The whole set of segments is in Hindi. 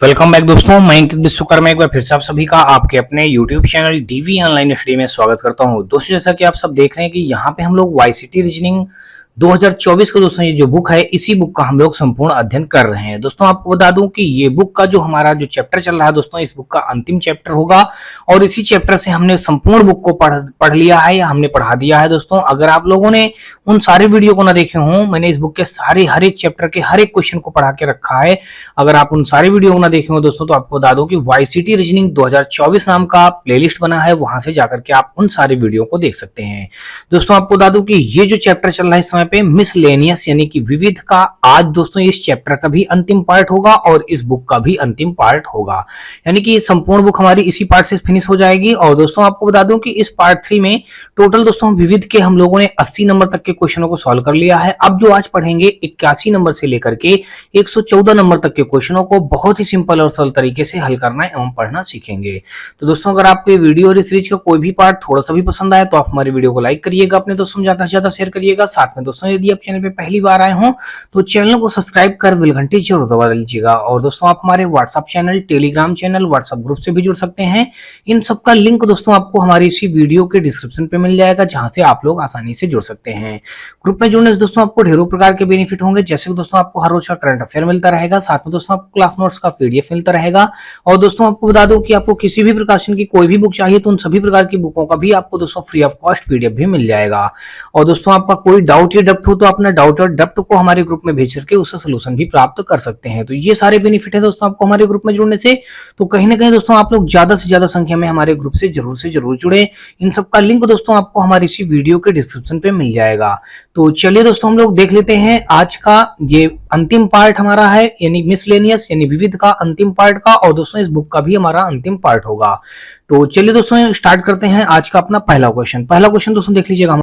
वेलकम बैक दोस्तों, मैं अंकित विश्वकर्मा एक बार फिर से आप सभी का आपके अपने YouTube channel DV online study में स्वागत करता हूं। दोस्तों जैसा कि आप सब देख रहे हैं कि यहाँ पे हम लोग वाईसीटी रीजनिंग 2024 का दोस्तों ये जो बुक है इसी बुक का हम लोग संपूर्ण अध्ययन कर रहे हैं। दोस्तों आपको बता दूं कि ये बुक का जो हमारा जो चैप्टर चल रहा है दोस्तों, इस बुक का अंतिम चैप्टर होगा और इसी चैप्टर से हमने संपूर्ण बुक को पढ़ लिया है या हमने पढ़ा दिया है। दोस्तों अगर आप लोगों ने उन सारे वीडियो को ना देखे हों, मैंने इस बुक के सारे हर एक चैप्टर के हर एक क्वेश्चन को पढ़ा के रखा है। अगर आप उन सारे वीडियो को ना देखे हो दोस्तों तो आपको बता दूं कि वाईसीटी रीजनिंग 2024 नाम का प्लेलिस्ट बना है, वहां से जाकर के आप उन सारे वीडियो को देख सकते हैं। दोस्तों आपको बता दूं कि ये जो चैप्टर चल रहा है इस समय पे मिसलेनियस यानी कि विविध का, आज दोस्तों इस चैप्टर का भी अंतिम पार्ट होगा और इस बुक का भी अंतिम पार्ट होगा, यानी कि संपूर्ण बुक हमारी इसी पार्ट से फिनिश हो जाएगी। और दोस्तों आपको बता दूं कि इस पार्ट 3 में टोटल दोस्तों विविध के हम लोगों ने 80 नंबर तक के क्वेश्चनों को सॉल्व कर लिया है। अब जो आज पढ़ेंगे 81 नंबर से लेकर के 114 नंबर तक के क्वेश्चनों को बहुत ही सिंपल और सरल तरीके से हल करना एवं पढ़ना सीखेंगे। तो दोस्तों अगर आपको ये वीडियो और इस सीरीज का कोई भी पार्ट थोड़ा सा भी पसंद आए तो आप हमारे वीडियो को लाइक करिएगा, अपने दोस्तों में ज्यादा से ज्यादा शेयर करिएगा। साथ में दोस्तों यदि आप चैनल पे पहली बार आए हो तो चैनल को सब्सक्राइब कर बेल घंटी जरूर दबा लीजिएगा। और दोस्तों आप हमारे WhatsApp channel, Telegram channel, WhatsApp group से भी जुड़ सकते हैं। इन सब का लिंक दोस्तों आपको हमारी इसी वीडियो के डिस्क्रिप्शन पे मिल जाएगा, जहां से आप लोग आसानी से जुड़ सकते हैं। ग्रुप में जुड़ने से दोस्तों आपको ढेरों प्रकार के बेनिफिट होंगे, जैसे दोस्तों आपको हर रोज का करंट अफेयर मिलता रहेगा, साथ में दोस्तों आपको क्लास नोट्स का पीडीएफ मिलता रहेगा। और दोस्तों आपको बता दूं कि आपको किसी भी प्रकाशन की कोई भी बुक चाहिए तो उन सभी प्रकार की बुकों का भी आपको दोस्तों फ्री ऑफ कॉस्ट पीडीएफ भी मिल जाएगा। और दोस्तों आपका कोई डाउट या डप्ट हो तो अपना डाउट और डप्ट को हमारे ग्रुप में भेज करके उसका सोल्यूशन भी प्राप्त कर सकते हैं। तो ये सारे बेनिफिट है दोस्तों आपको हमारे ग्रुप में जुड़ने से। तो कहीं ना कहीं दोस्तों आप लोग ज्यादा से ज्यादा संख्या में हमारे ग्रुप से जरूर जुड़े। इन सब का लिंक दोस्तों आपको हमारी इसी वीडियो के डिस्क्रिप्शन पे मिल जाएगा। तो चलिए दोस्तों हम लोग देख लेते हैं आज का ये अंतिम पार्ट हमारा है, यानी मिसलेनियस यानी विविध का अंतिम पार्ट का, और दोस्तों इस बुक का भी हमारा अंतिम पार्ट होगा। तो चलिए दोस्तों स्टार्ट करते हैं आज का अपना पहला क्वेश्चन दोस्तों देख लीजिएगा।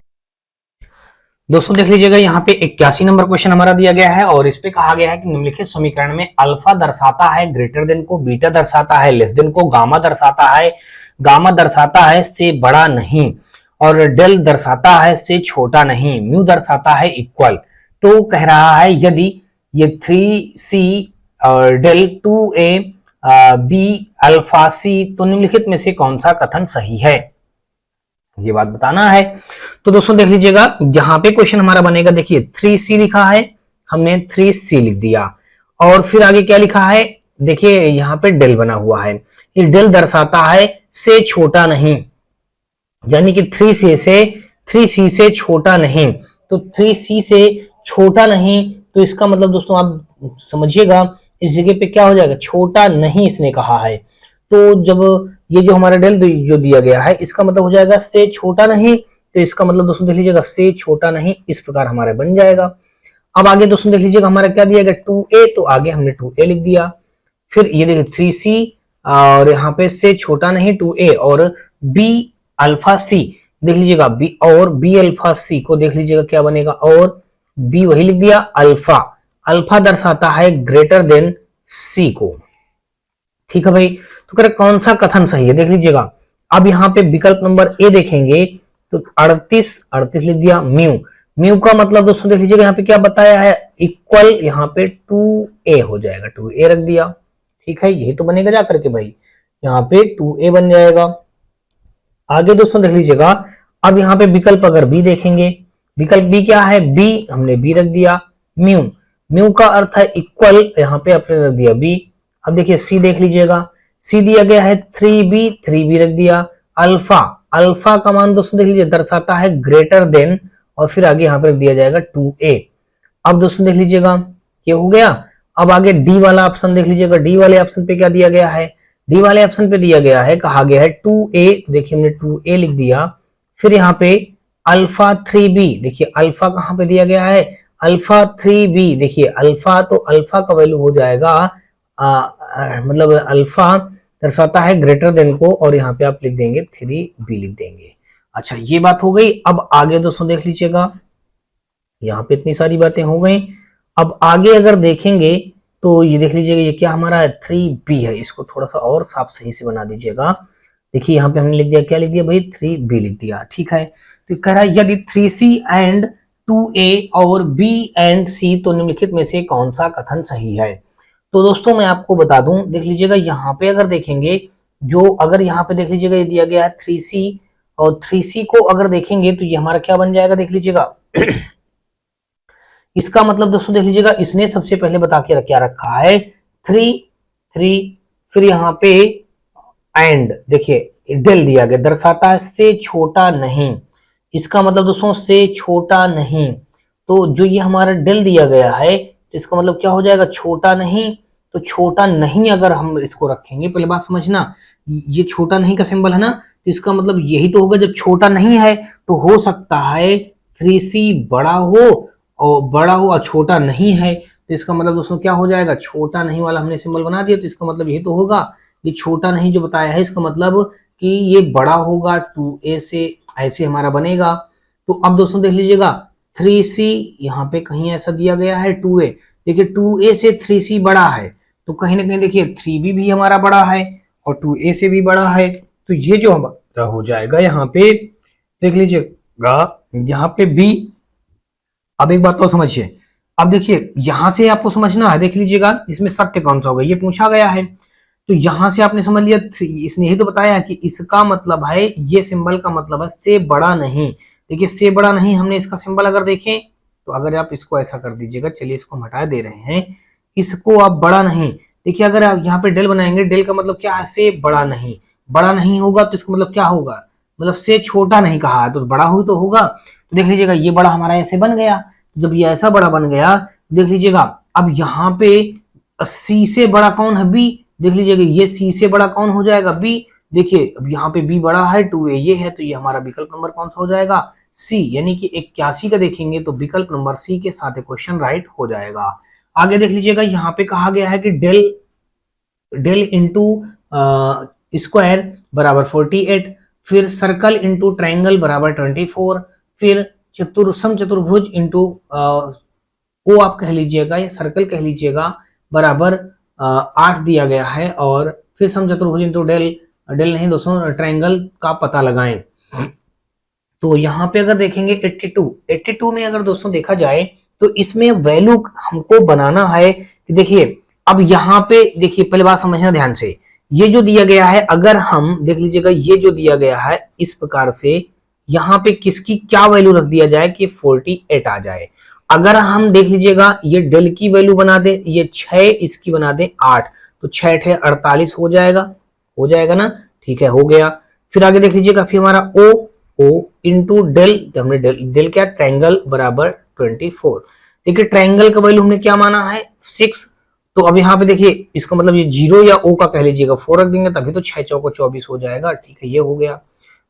दोस्तों देख लीजिएगा यहाँ पे 81 नंबर क्वेश्चन हमारा दिया गया है और इस पे कहा गया है कि निम्नलिखित समीकरण में अल्फा दर्शाता है ग्रेटर देन को, बीटा दर्शाता है लेस देन को, गामा दर्शाता है से बड़ा नहीं, और डेल दर्शाता है से छोटा नहीं, म्यू दर्शाता है इक्वल। तो कह रहा है यदि ये 3c और del 2a b alpha c, तो निम्नलिखित में से कौन सा कथन सही है, ये बात बताना है। तो दोस्तों देख लीजिएगा यहाँ पे क्वेश्चन हमारा बनेगा, देखिए 3c लिखा है, हमने 3c लिख दिया और फिर आगे क्या लिखा है, देखिए यहाँ पे डेल बना हुआ है, ये डेल दर्शाता है से छोटा नहीं, यानी कि 3c से छोटा नहीं। तो 3c से छोटा नहीं, तो इसका मतलब दोस्तों आप समझिएगा इस जगह पे क्या हो जाएगा, छोटा नहीं इसने कहा है। तो जब ये जो हमारा डेल जो दिया गया है इसका मतलब हो जाएगा से छोटा नहीं, तो इसका मतलब दोस्तों देख लीजिएगा से छोटा नहीं, इस प्रकार हमारा बन जाएगा। अब आगे दोस्तों देख लीजिएगा हमारा क्या दिया गया 2a, तो आगे हमने 2a लिख दिया। फिर ये देखिए 3c और यहाँ पे से छोटा नहीं 2a, और b अल्फा c देख लीजिएगा, b और b अल्फा c को देख लीजिएगा क्या बनेगा, और b वही लिख दिया, अल्फा दर्शाता है ग्रेटर देन c को। ठीक है भाई, तो करें कौन सा कथन सही है देख लीजिएगा। अब यहाँ पे विकल्प नंबर ए देखेंगे तो 38 लिख दिया, म्यू का मतलब दोस्तों देख लीजिएगा यहाँ पे क्या बताया है, इक्वल, यहाँ पे 2a हो जाएगा, 2a रख दिया। ठीक है, यही तो बनेगा जा करके भाई, यहाँ पे 2a बन जाएगा। आगे दोस्तों देख लीजिएगा, अब यहाँ पे विकल्प अगर बी देखेंगे, विकल्प बी क्या है, बी हमने बी रख दिया, म्यू का अर्थ है इक्वल, यहाँ पे अपने रख दिया बी। अब देखिए सी देख लीजिएगा, सी दिया गया है 3b रख दिया, अल्फा का मान दोस्तों देख लीजिए दर्शाता है ग्रेटर देन, और फिर आगे यहाँ पर रख दिया जाएगा 2a। अब दोस्तों देख लीजिएगा ये हो गया। अब आगे डी वाला ऑप्शन देख लीजिएगा, डी वाले ऑप्शन पे क्या दिया गया है, डी वाले ऑप्शन पे दिया गया है, कहा गया है 2a, तो देखिए हमने 2a लिख दिया। फिर यहाँ पे अल्फा 3b, देखिए अल्फा कहाँ पे दिया गया है, अल्फा 3b, देखिए अल्फा, तो अल्फा का वैल्यू हो जाएगा मतलब अल्फा दर्शाता है ग्रेटर देन को, और यहाँ पे आप लिख देंगे 3b लिख देंगे। अच्छा ये बात हो गई। अब आगे दोस्तों देख लीजिएगा, यहाँ पे इतनी सारी बातें हो गई। अब आगे अगर देखेंगे तो ये देख लीजिएगा ये क्या हमारा 3b है, इसको थोड़ा सा और साफ सही से बना दीजिएगा। देखिए यहाँ पे हमने लिख दिया, क्या लिख दिया भाई, 3b लिख दिया। ठीक है, तो कह रहा है यदि 3c एंड 2a और b एंड c, तो निम्नलिखित में से कौन सा कथन सही है। तो दोस्तों मैं आपको बता दूं, देख लीजिएगा यहाँ पे अगर देखेंगे, जो अगर यहाँ पे देख लीजिएगा ये दिया गया है 3c, और 3c को अगर देखेंगे तो ये हमारा क्या बन जाएगा, देख लीजिएगा इसका मतलब दोस्तों देख लीजिएगा, इसने सबसे पहले बता के क्या रखा है 3 3, फिर यहाँ पे एंड देखिए डेल दिया गया, दर्शाता है से छोटा नहीं। इसका मतलब दोस्तों से छोटा नहीं, तो जो ये हमारा डेल दिया गया है तो इसका मतलब क्या हो जाएगा, छोटा नहीं। तो छोटा नहीं अगर हम इसको रखेंगे, पहले बात समझना, ये छोटा नहीं का सिंबल है ना, तो इसका मतलब यही तो होगा, जब छोटा नहीं है तो हो सकता है 3c बड़ा हो और छोटा नहीं है, तो इसका मतलब दोस्तों क्या हो जाएगा, छोटा नहीं वाला हमने सिंबल बना दिया, तो इसका मतलब यही तो होगा, ये छोटा नहीं जो बताया है इसका मतलब कि ये बड़ा होगा 2a से, ऐसे हमारा बनेगा। तो अब दोस्तों देख लीजिएगा 3c यहाँ पे कहीं ऐसा दिया गया है 2a, देखिए 2a से 3c बड़ा है, तो कहीं ना कहीं देखिए 3b भी हमारा बड़ा है और 2a से भी बड़ा है, तो ये जो हमारा हो जाएगा यहाँ पे देख लीजिएगा यहाँ पे b। अब एक बात तो समझिए, अब देखिए यहां से आपको समझना है, देख लीजिएगा इसमें सत्य कौन सा होगा, ये पूछा गया है, तो यहां से आपने समझ लिया, इसने ही तो बताया कि इसका मतलब है, ये सिंबल का मतलब है से बड़ा नहीं। देखिए से बड़ा नहीं, हमने इसका सिंबल अगर देखें तो अगर आप इसको ऐसा कर दीजिएगा, चलिए इसको हम हटा दे रहे हैं, इसको आप बड़ा नहीं, देखिए अगर आप यहाँ पे डेल बनाएंगे, डेल का मतलब क्या है, से बड़ा नहीं, बड़ा नहीं होगा तो इसका मतलब क्या होगा, मतलब से छोटा नहीं कहा है तो बड़ा हो तो होगा। तो देख लीजिएगा ये बड़ा हमारा ऐसे बन गया, जब ये ऐसा बड़ा बन गया, देख लीजिएगा अब यहाँ पे सी से बड़ा कौन है, बी, देख लीजिएगा ये सी से बड़ा कौन हो जाएगा, बी। देखिए अब यहाँ पे बी बड़ा है 2a ये है, तो ये हमारा विकल्प नंबर कौन सा हो जाएगा, सी, यानी कि 81 का देखेंगे तो विकल्प नंबर सी के साथ क्वेश्चन राइट हो जाएगा। आगे देख लीजिएगा यहाँ पे कहा गया है कि डेल डेल इंटू स्क्वायर बराबर 48, फिर सर्कल इंटू ट्राइंगल बराबर 24, फिर चतुर्भुज इंटू ओ आप कह लीजिएगा या सर्कल कह लीजिएगा बराबर 8 दिया गया है, और फिर सम चतुर्भुज इंटू डेल, डेल नहीं दोस्तों ट्राइंगल का पता लगाएं। तो यहाँ पे अगर देखेंगे 82 में अगर दोस्तों देखा जाए तो इसमें वैल्यू हमको बनाना है कि देखिए अब यहाँ पे देखिए पहले बात समझना ध्यान से, ये जो दिया गया है अगर हम देख लीजिएगा ये जो दिया गया है इस प्रकार से यहाँ पे किसकी क्या वैल्यू रख दिया जाए कि 48 आ जाए। अगर हम देख लीजिएगा ये डेल की वैल्यू बना दे, ये 6 इसकी बना दे 8, तो 6 × 48 हो जाएगा ना, ठीक है हो गया। फिर आगे देख लीजिएगा फिर हमारा ओ इंटू डेल, हमने डेल क्या ट्रायंगल बराबर 24, देखिए ट्रायंगल का वैल्यू हमने क्या माना है 6, तो अब यहाँ पे देखिए इसका मतलब ये 0 या ओ का कह लीजिएगा 4 रख देंगे तभी तो 6 × 4 = 24 हो जाएगा, ठीक है ये हो गया।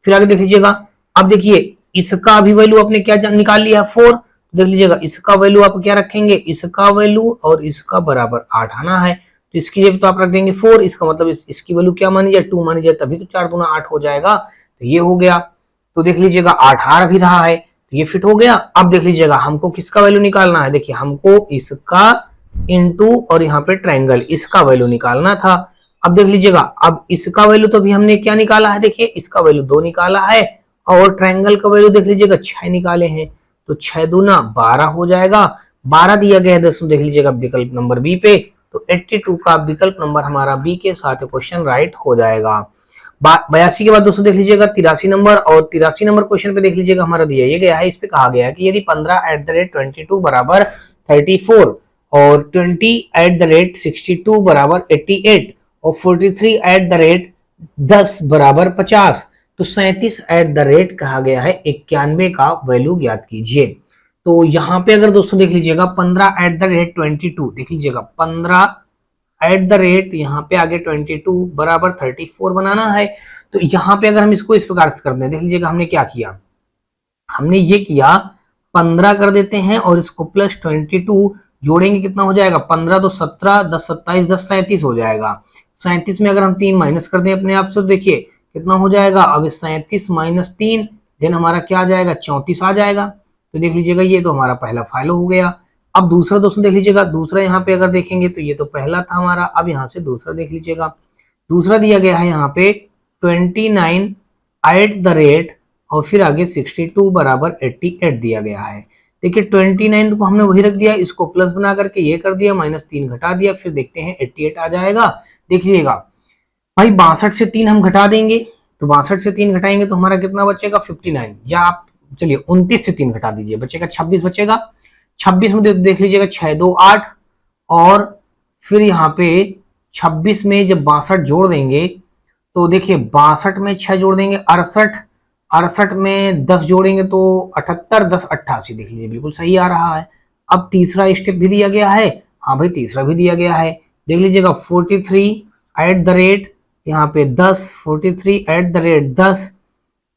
फिर आगे देख लीजिएगा, अब देखिए इसका भी वैल्यू आपने क्या निकाल लिया 4, देख लीजिएगा इसका वैल्यू आप क्या रखेंगे, इसका वैल्यू और इसका बराबर 8 आना है, तो इसकी जगह तो आप रख देंगे 4, इसका मतलब इसकी वैल्यू क्या मानी जाए 2 मानी जाए, तभी तो 4 × 2 = 8 हो जाएगा, तो ये हो गया। तो देख लीजिएगा 8 आ भी रहा है तो ये फिट हो गया। अब देख लीजिएगा हमको किसका वैल्यू निकालना है, देखिए हमको इसका इंटू और यहाँ पे ट्रायंगल इसका वैल्यू निकालना था। अब देख लीजिएगा अब इसका वैल्यू तो भी हमने क्या निकाला है, देखिए इसका वैल्यू 2 निकाला है और ट्रायंगल का वैल्यू देख लीजिएगा 6 निकाले हैं, तो 6 × 2 = 12 हो जाएगा, 12 दिया गया है दोस्तों देख लीजिएगा विकल्प नंबर बी पे, तो 82 का विकल्प नंबर हमारा बी के साथ क्वेश्चन राइट हो जाएगा। 82 के बाद दोस्तों देख लीजिएगा 83 नंबर, और 83 नंबर क्वेश्चन पे देख लीजिएगा हमारा दिया ये गया है, इस पे कहा गया है कि यदि 15 @ 22 बराबर 34 और 20 @ 62 बराबर 88 और 43 @ 10 बराबर 50, तो 37 कहा गया है 91 का वैल्यू ज्ञात कीजिए। तो यहाँ पे अगर दोस्तों देख लीजिएगा 15 @ 22 देख लीजिएगा 15 यहाँ पे आगे 22 बराबर 34 बनाना है, तो यहाँ पे अगर हम इसको इस प्रकार से करते हैं, देख लीजिएगा हमने क्या किया, हमने ये किया 15 कर देते हैं और इसको प्लस 22 जोड़ेंगे, कितना हो जाएगा 15 तो 17 10 27 10 37 हो जाएगा। 37 में अगर हम 3 माइनस कर दें अपने आप से, देखिए कितना हो जाएगा, अब 37 - 3 देन हमारा क्या आ जाएगा 34 आ जाएगा। तो देख लीजिएगा ये तो हमारा पहला फाइल हो गया। अब दूसरा दोस्तों देख लीजिएगा, दूसरा यहाँ पे अगर देखेंगे तो ये तो पहला था हमारा, अब यहाँ से दूसरा देख लीजिएगा, दूसरा दिया गया है यहाँ पे 29 @ और फिर आगे 62 बराबर 88 दिया गया है। देखिए 29 को हमने वही रख दिया, इसको प्लस बना करके ये कर दिया, -3 घटा दिया, फिर देखते हैं 88 आ जाएगा। देखिएगा भाई 62 से 3 हम घटा देंगे, तो 62 से 3 घटाएंगे तो हमारा कितना बचेगा 59, या आप चलिए 29 से 3 घटा दीजिए, बचेगा 26 बचेगा। 26 में देख लीजिएगा 6 2 8, और फिर यहाँ पे 26 में जब 62 जोड़ देंगे तो देखिए 62 में 6 जोड़ देंगे 68, 68 में 10 जोड़ेंगे तो 78, 10 88, देख लीजिए बिल्कुल सही आ रहा है। अब तीसरा स्टेप भी दिया गया है, हाँ भाई तीसरा भी दिया गया है, देख लीजिएगा 43 एट द रेट यहाँ पे 10, 43 एट द रेट 10,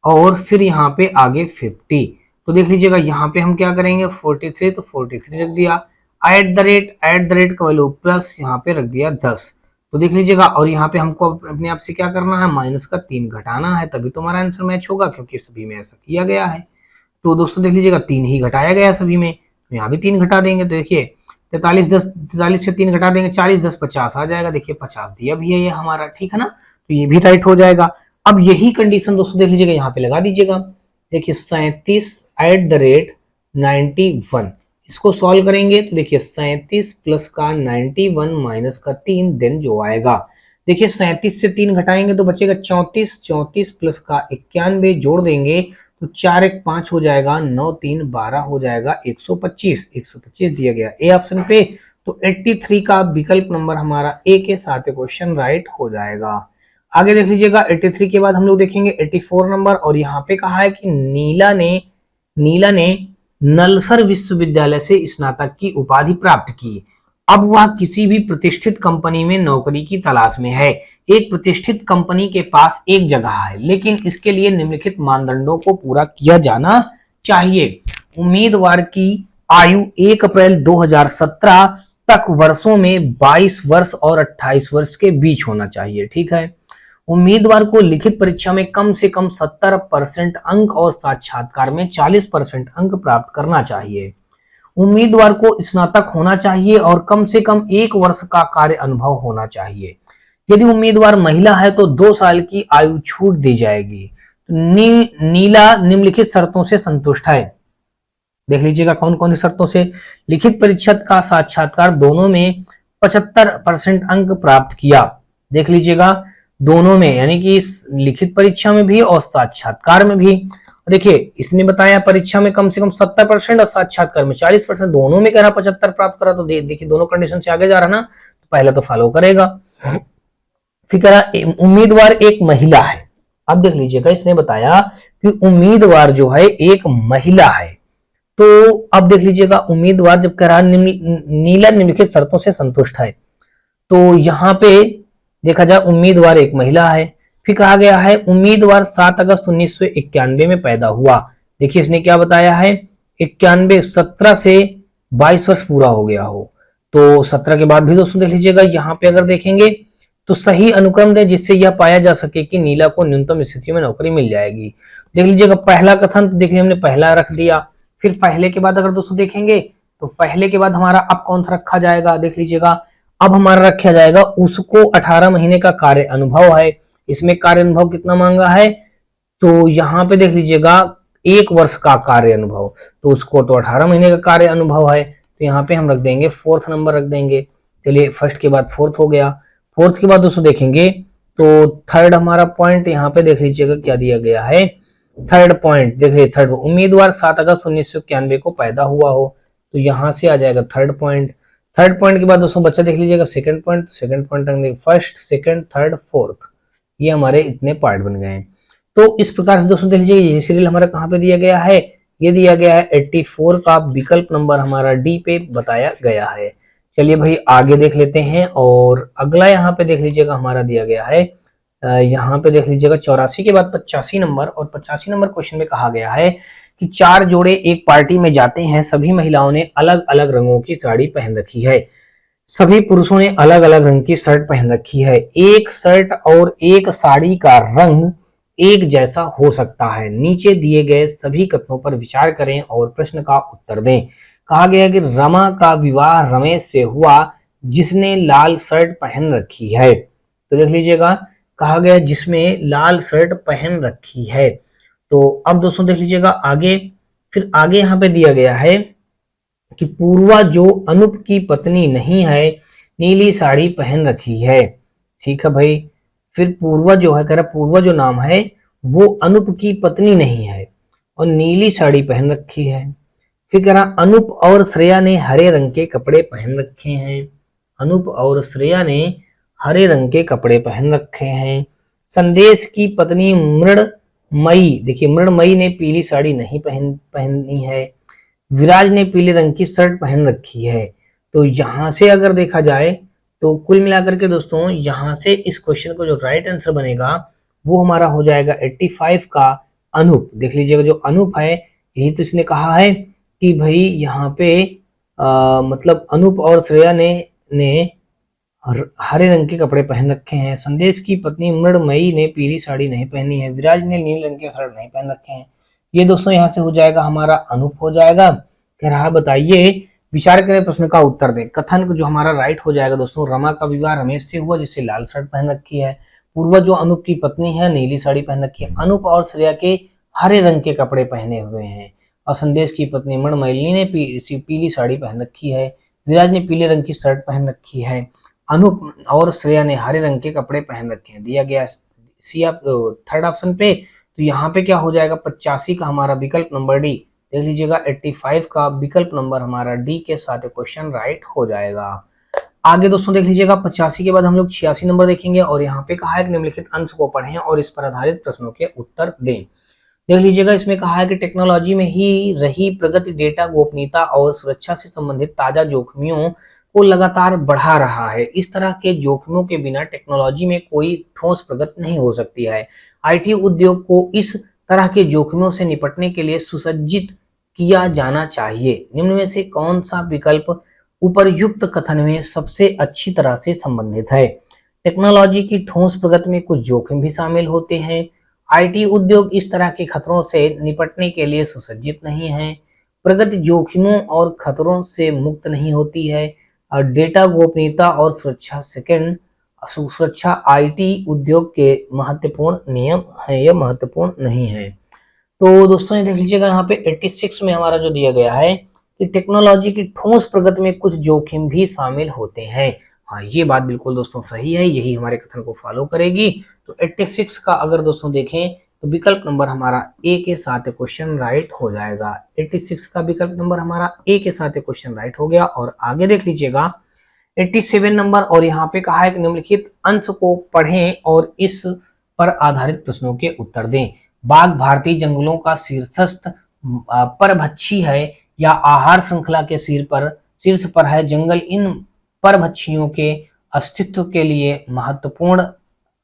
और फिर यहाँ पे आगे 50। तो देख लीजिएगा यहाँ पे हम क्या करेंगे 43, तो 43 रख दिया, एट द रेट का वैल्यू प्लस यहाँ पे रख दिया 10। तो देख लीजिएगा, और यहाँ पे हमको अपने आप से क्या करना है, माइनस का 3 घटाना है, तभी तो हमारा आंसर मैच होगा, क्योंकि सभी में ऐसा किया गया है। तो दोस्तों देख लीजिएगा 3 ही घटाया गया सभी में, तो यहाँ भी 3 घटा देंगे, तो देखिए 43 से 3 घटा देंगे 40, 10 50 आ जाएगा, देखिए 50 दिया भी है ये हमारा, ठीक है ना, तो ये भी राइट हो जाएगा। अब यही कंडीशन दोस्तों देख लीजिएगा यहाँ पे लगा दीजिएगा, देखिए 37 एट द रेट 91, इसको सॉल्व करेंगे तो देखिए 37 प्लस का 91 माइनस का 3 देन जो आएगा, देखिए 37 से 3 घटाएंगे तो बचेगा 34, 34 प्लस का 91 जोड़ देंगे तो 4 1 5 हो जाएगा, 9 3 12 हो जाएगा, 125, 125 दिया गया ए ऑप्शन पे। तो 83 का विकल्प नंबर हमारा ए के साथ क्वेश्चन राइट हो जाएगा। आगे देख लीजिएगा 83 के बाद हम लोग देखेंगे 84 नंबर, और यहाँ पे कहा है कि नीला ने नलसर विश्वविद्यालय से स्नातक की उपाधि प्राप्त की। अब वह किसी भी प्रतिष्ठित कंपनी में नौकरी की तलाश में है। एक प्रतिष्ठित कंपनी के पास एक जगह है, लेकिन इसके लिए निम्नलिखित मानदंडों को पूरा किया जाना चाहिए। उम्मीदवार की आयु 1 अप्रैल 2017 तक वर्षों में 22 वर्ष और 28 वर्ष के बीच होना चाहिए, ठीक है। उम्मीदवार को लिखित परीक्षा में कम से कम 70% अंक और साक्षात्कार में 40% अंक प्राप्त करना चाहिए। उम्मीदवार को स्नातक होना चाहिए और कम से कम 1 वर्ष का कार्य अनुभव होना चाहिए। यदि उम्मीदवार महिला है तो 2 साल की आयु छूट दी जाएगी। नीला निम्नलिखित शर्तों से संतुष्ट है। देख लीजिएगा कौन कौन सी शर्तों से, लिखित परीक्षा का साक्षात्कार दोनों में 75% अंक प्राप्त किया। देख लीजिएगा दोनों में, यानी कि लिखित परीक्षा में भी और साक्षात्कार में भी। देखिए इसने बताया परीक्षा में कम से कम 70% और साक्षात्कार में 40%, दोनों में कह रहा 75 प्राप्त करा, तो देखिए दोनों कंडीशन से आगे जा रहा ना, तो पहले तो फॉलो करेगा। फिर कह रहा उम्मीदवार एक महिला है। अब देख लीजिएगा इसने बताया कि उम्मीदवार जो है एक महिला है, तो अब देख लीजिएगा उम्मीदवार जब कह रहा नीला निम्नलिखित शर्तों से संतुष्ट है, तो यहाँ पे देखा जाए उम्मीदवार एक महिला है। फिर कहा गया है उम्मीदवार 7 अगस्त 1991 में पैदा हुआ। देखिए इसने क्या बताया है 91, 17 से 22 वर्ष पूरा हो गया हो, तो 17 के बाद भी दोस्तों देख लीजिएगा यहाँ पे अगर देखेंगे तो सही अनुक्रम दें जिससे यह पाया जा सके कि नीला को न्यूनतम स्थिति में नौकरी मिल जाएगी। देख लीजिएगा पहला कथन, तो देखिए हमने पहला रख दिया, फिर पहले के बाद अगर दोस्तों देखेंगे तो पहले के बाद हमारा अब कौन सा रखा जाएगा, देख लीजिएगा अब हमारा रखा जाएगा उसको 18 महीने का कार्य अनुभव है। इसमें कार्य अनुभव कितना मांगा है, तो यहाँ पे देख लीजिएगा 1 वर्ष का कार्य अनुभव, तो उसको तो 18 महीने का कार्य अनुभव है, तो यहाँ पे हम रख देंगे 4th नंबर रख देंगे। चलिए फर्स्ट के बाद 4th हो गया। 4th के बाद दोस्तों देखेंगे तो 3rd हमारा पॉइंट यहाँ पे देख लीजिएगा क्या दिया गया है, 3rd पॉइंट देखिए 3rd उम्मीदवार 7 अगस्त 1991 को पैदा हुआ हो, तो यहाँ से आ जाएगा 3rd पॉइंट। 3rd पॉइंट के बाद दोस्तों बच्चा देख लीजिएगा 2nd point, 2nd point first, 2nd, 3rd, 4th, ये हमारे इतने पार्ट बन गए हैं। तो इस प्रकार से दोस्तों देख लीजिए ये सीरियल हमारा कहाँ पे दिया गया है, ये दिया गया है 84 का विकल्प नंबर हमारा डी पे बताया गया है। चलिए भाई आगे देख लेते हैं, और अगला यहाँ पे देख लीजिएगा हमारा दिया गया है, यहाँ पे देख लीजिएगा 84 के बाद 85 नंबर, और 85 नंबर क्वेश्चन में कहा गया है कि 4 जोड़े एक पार्टी में जाते हैं, सभी महिलाओं ने अलग अलग रंगों की साड़ी पहन रखी है, सभी पुरुषों ने अलग अलग रंग की शर्ट पहन रखी है। एक शर्ट और एक साड़ी का रंग एक जैसा हो सकता है। नीचे दिए गए सभी कथनों पर विचार करें और प्रश्न का उत्तर दें। कहा गया कि रमा का विवाह रमेश से हुआ जिसने लाल शर्ट पहन रखी है, तो देख लीजिएगा कहा गया जिसमें लाल शर्ट पहन रखी है। तो अब दोस्तों देख लीजिएगा आगे फिर आगे यहाँ पे दिया गया है कि पूर्वा जो अनूप की पत्नी नहीं है, नीली साड़ी पहन रखी है। ठीक है भाई, फिर पूर्वा जो है, कह रहा पूर्वा जो नाम है वो अनूप की पत्नी नहीं है और नीली साड़ी पहन रखी है। फिर कह रहा अनूप और श्रेया ने हरे रंग के कपड़े पहन रखे हैं। अनूप और श्रेया ने हरे रंग के कपड़े पहन रखे हैं। संदेश की पत्नी मृणमयी, देखिए मृणमयी ने पीली साड़ी नहीं पहनी है। विराज ने पीले रंग की शर्ट पहन रखी है। तो यहां से अगर देखा जाए तो कुल मिलाकर के दोस्तों यहां से इस क्वेश्चन को जो राइट आंसर बनेगा वो हमारा हो जाएगा 85 का अनूप। देख लीजिएगा जो अनूप है यही तो इसने कहा है कि भाई यहाँ पे मतलब अनूप और श्रेया ने हरे रंग के कपड़े पहन रखे हैं। संदेश की पत्नी मृणमयी ने पीली साड़ी नहीं पहनी है। विराज ने नीले रंग के शर्ट नहीं पहन रखे हैं। ये दोस्तों यहाँ से हो जाएगा हमारा अनूप हो जाएगा। कह रहा बताइए, विचार करें, प्रश्न का उत्तर दें। कथन जो हमारा राइट हो जाएगा दोस्तों, रमा का विवाह रमेश से हुआ जिससे लाल शर्ट पहन रखी है। पूर्वा जो अनूप की पत्नी है नीली साड़ी पहन रखी है। अनूप और श्रेया के हरे रंग के कपड़े पहने हुए हैं। और संदेश की पत्नी मृणमयी ने पीली साड़ी पहन रखी है। विराज ने पीले रंग की शर्ट पहन रखी है। अनूप और श्रेया ने हरे रंग के कपड़े पहन रखे हैं। दिया गया सी आप थर्ड ऑप्शन पे। तो यहाँ पे क्या हो जाएगा 85 का हमारा विकल्प नंबर डी। देख लीजिएगा 85 का विकल्प नंबर हमारा डी के साथ क्वेश्चन राइट हो जाएगा। आगे दोस्तों देख लीजिएगा 85 के बाद हम लोग 86 नंबर देखेंगे और यहाँ पे कहा है कि निम्नलिखित अंश को पढ़ें और इस पर आधारित प्रश्नों के उत्तर दें। देख लीजिएगा इसमें कहा है कि टेक्नोलॉजी में ही रही प्रगति डेटा गोपनीयता और सुरक्षा से संबंधित ताजा जोखिमों को लगातार बढ़ा रहा है। इस तरह के जोखिमों के बिना टेक्नोलॉजी में कोई ठोस प्रगति नहीं हो सकती है। आईटी उद्योग को इस तरह के जोखिमों से निपटने के लिए सुसज्जित किया जाना चाहिए। निम्न में से कौन सा विकल्प उपरयुक्त कथन में सबसे अच्छी तरह से संबंधित है? टेक्नोलॉजी की ठोस प्रगति में कुछ जोखिम भी शामिल होते हैं। आईटी उद्योग इस तरह के खतरों से निपटने के लिए सुसज्जित नहीं है। प्रगति जोखिमों और खतरों से मुक्त नहीं होती है। और डेटा गोपनीयता और सुरक्षा आईटी उद्योग के महत्वपूर्ण नियम है या महत्वपूर्ण नहीं है। तो दोस्तों ये देख लीजिएगा यहाँ पे 86 में हमारा जो दिया गया है कि टेक्नोलॉजी की ठोस प्रगति में कुछ जोखिम भी शामिल होते हैं। हाँ, ये बात बिल्कुल दोस्तों सही है, यही हमारे कथन को फॉलो करेगी। तो 86 का अगर दोस्तों देखें तो विकल्प नंबर हमारा ए के साथ क्वेश्चन राइट हो जाएगा। 86 का विकल्प नंबर हमारा ए के साथ क्वेश्चन राइट हो गया। और आगे देख लीजिएगा 87 नंबर और यहाँ पे कहा है कि निम्नलिखित अंश को पढ़ें और इस पर आधारित प्रश्नों के उत्तर दें। बाघ भारतीय जंगलों का शीर्षस्थ परभक्षी है या आहार श्रृंखला के शीर्ष पर है। जंगल इन परभक्षियों के अस्तित्व के लिए महत्वपूर्ण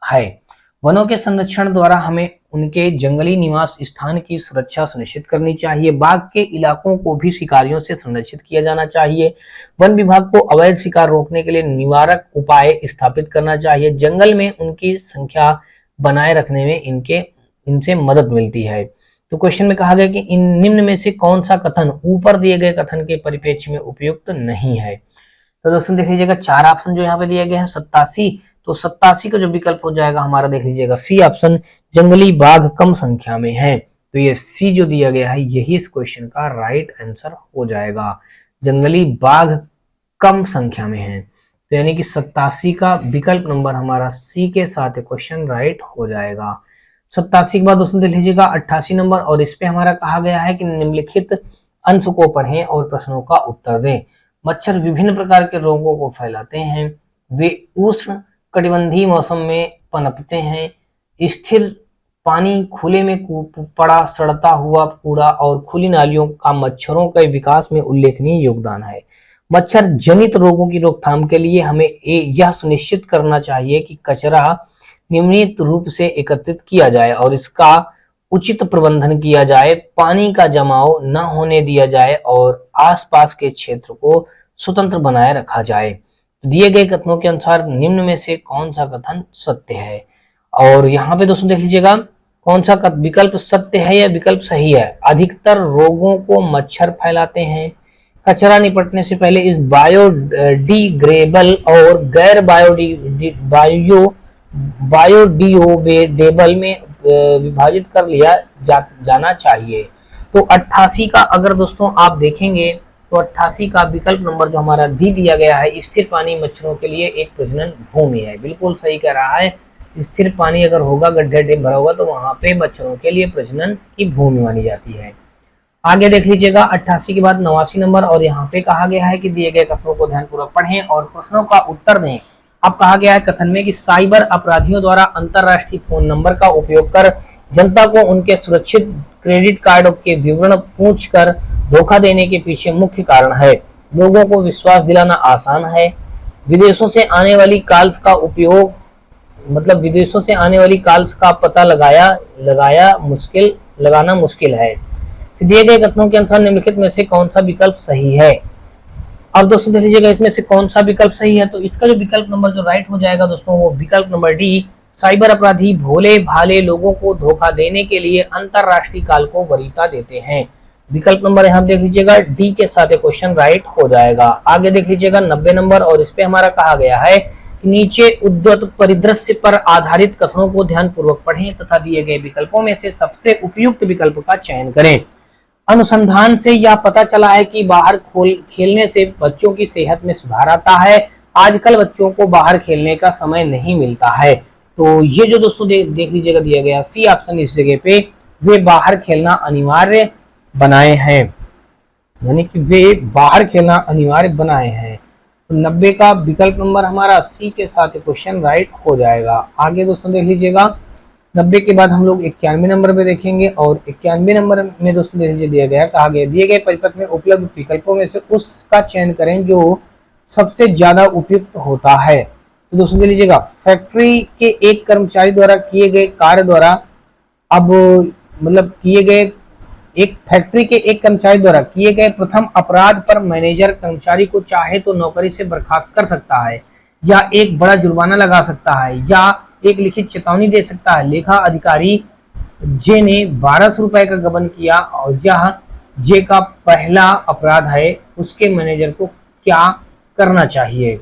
है। वनों के संरक्षण द्वारा हमें उनके जंगली निवास स्थान की सुरक्षा सुनिश्चित करनी चाहिए। बाघ के इलाकों को भी शिकारियों से संरक्षित किया जाना चाहिए। वन विभाग को अवैध शिकार रोकने के लिए निवारक उपाय स्थापित करना चाहिए। जंगल में उनकी संख्या बनाए रखने में इनसे मदद मिलती है। तो क्वेश्चन में कहा गया कि इन निम्न में से कौन सा कथन ऊपर दिए गए कथन के परिप्रेक्ष्य में उपयुक्त नहीं है? तो दोस्तों देख लीजिएगा 4 ऑप्शन जो यहाँ पे दिए गए हैं 87। तो 87 का जो विकल्प हो जाएगा हमारा देख लीजिएगा सी ऑप्शन, जंगली बाघ कम संख्या में है। तो ये सी जो दिया गया है यही इस क्वेश्चन का राइट आंसर हो जाएगा। जंगली बाघ कम संख्या में है। तो यानी कि 87 का विकल्प नंबर हमारा सी के साथ क्वेश्चन राइट हो जाएगा। 87 के बाद दोस्तों देख लीजिएगा 88 नंबर और इस पे हमारा कहा गया है कि निम्नलिखित अंश को पढ़ें और प्रश्नों का उत्तर दें। मच्छर विभिन्न प्रकार के रोगों को फैलाते हैं। वे उष्ण कटिबंधीय मौसम में पनपते हैं। स्थिर पानी, खुले में पड़ा सड़ता हुआ कूड़ा और खुली नालियों का मच्छरों के विकास में उल्लेखनीय योगदान है। मच्छर जनित रोगों की रोकथाम के लिए हमें यह सुनिश्चित करना चाहिए कि कचरा नियमित रूप से एकत्रित किया जाए और इसका उचित प्रबंधन किया जाए। पानी का जमाव न होने दिया जाए और आसपास के क्षेत्र को स्वतंत्र बनाए रखा जाए। दिए गए कथनों के अनुसार निम्न में से कौन सा कथन सत्य है? और यहाँ पे दोस्तों देख लीजिएगा कौन सा विकल्प सत्य है या विकल्प सही है। अधिकतर रोगों को मच्छर फैलाते हैं। कचरा निपटने से पहले इस बायोडिग्रेडेबल और गैर बायोडिग्रेडेबल में विभाजित कर लिया जाना चाहिए। तो 88 का अगर दोस्तों आप देखेंगे तो 88 का विकल्प नंबर जो हमारा डी दिया गया है, स्थिर पानी मच्छरों के लिए एक प्रजनन भूमि है। बिल्कुल सही कह रहा है, स्थिर पानी अगर होगा, गड्ढे ढेर भरा हुआ, तो वहां पे मच्छरों के लिए प्रजनन की भूमि मानी जाती है। आगे देख लीजिएगा 88 के बाद 89 नंबर, और यहाँ पे कहा गया है कि दिए गए कथनों को ध्यानपूर्वक पढ़ें और प्रश्नों का उत्तर दें। अब कहा गया है कथन में कि साइबर अपराधियों द्वारा अंतरराष्ट्रीय फोन नंबर का उपयोग कर जनता को उनके सुरक्षित क्रेडिट कार्ड के विवरण पूछकर धोखा देने के पीछे मुख्य कारण है। लोगों को विश्वास दिलाना आसान है। विदेशों से आने वाली कॉल्स का उपयोग, मतलब विदेशों से आने वाली कॉल्स का पता लगाना मुश्किल है। दिए गए कथनों के अनुसार निम्नलिखित में से कौन सा विकल्प सही है। अब दोस्तों देख लीजिएगा इसमें से कौन सा विकल्प सही है। तो इसका जो विकल्प नंबर जो राइट हो जाएगा दोस्तों, वो विकल्प नंबर डी, साइबर अपराधी भोले भाले लोगों को धोखा देने के लिए अंतरराष्ट्रीय कॉल को वरीयता देते हैं। विकल्प नंबर यहाँ देख लीजिएगा डी के साथ क्वेश्चन राइट हो जाएगा। आगे देख लीजिएगा 90 नंबर, और इस पे हमारा कहा गया है कि नीचे उद्धृत परिदृश्य पर आधारित कथनों को ध्यानपूर्वक पढ़ें तथा दिए गए विकल्पों में से सबसे उपयुक्त विकल्प का चयन करें। अनुसंधान से यह पता चला है कि बाहर खेलने से बच्चों की सेहत में सुधार आता है। आजकल बच्चों को बाहर खेलने का समय नहीं मिलता है। तो ये जो दोस्तों देख लीजिएगा दिया गया सी ऑप्शन इस जगह पे, वे बाहर खेलना अनिवार्य बनाए हैं, यानी कि वे बाहर खेलना अनिवार्य बनाए हैं। तो 90 का विकल्प नंबर हमारा सी के साथ क्वेश्चन राइट हो जाएगा। आगे दोस्तों देख लीजिएगा 90 के बाद हम लोग 91 नंबर पे देखेंगे, और 91 नंबर में दोस्तों देख लीजिए दिया गया, कहा गया दिए गए परिपथ में उपलब्ध विकल्पों में से उसका चयन करें जो सबसे ज्यादा उपयुक्त होता है। तो दोस्तों देख लीजिएगा फैक्ट्री के एक कर्मचारी द्वारा किए गए कार्य द्वारा, अब मतलब किए गए एक फैक्ट्री के एक कर्मचारी द्वारा किए गए प्रथम अपराध पर मैनेजर कर्मचारी को चाहे तो नौकरी से बर्खास्त कर सकता है, या एक बड़ा जुर्माना लगा सकता है, या एक लिखित चेतावनी दे सकता है। लेखा अधिकारी जे ने 1200 रुपए का गबन किया, और यह जे का पहला अपराध है, उसके मैनेजर को क्या करना चाहिए।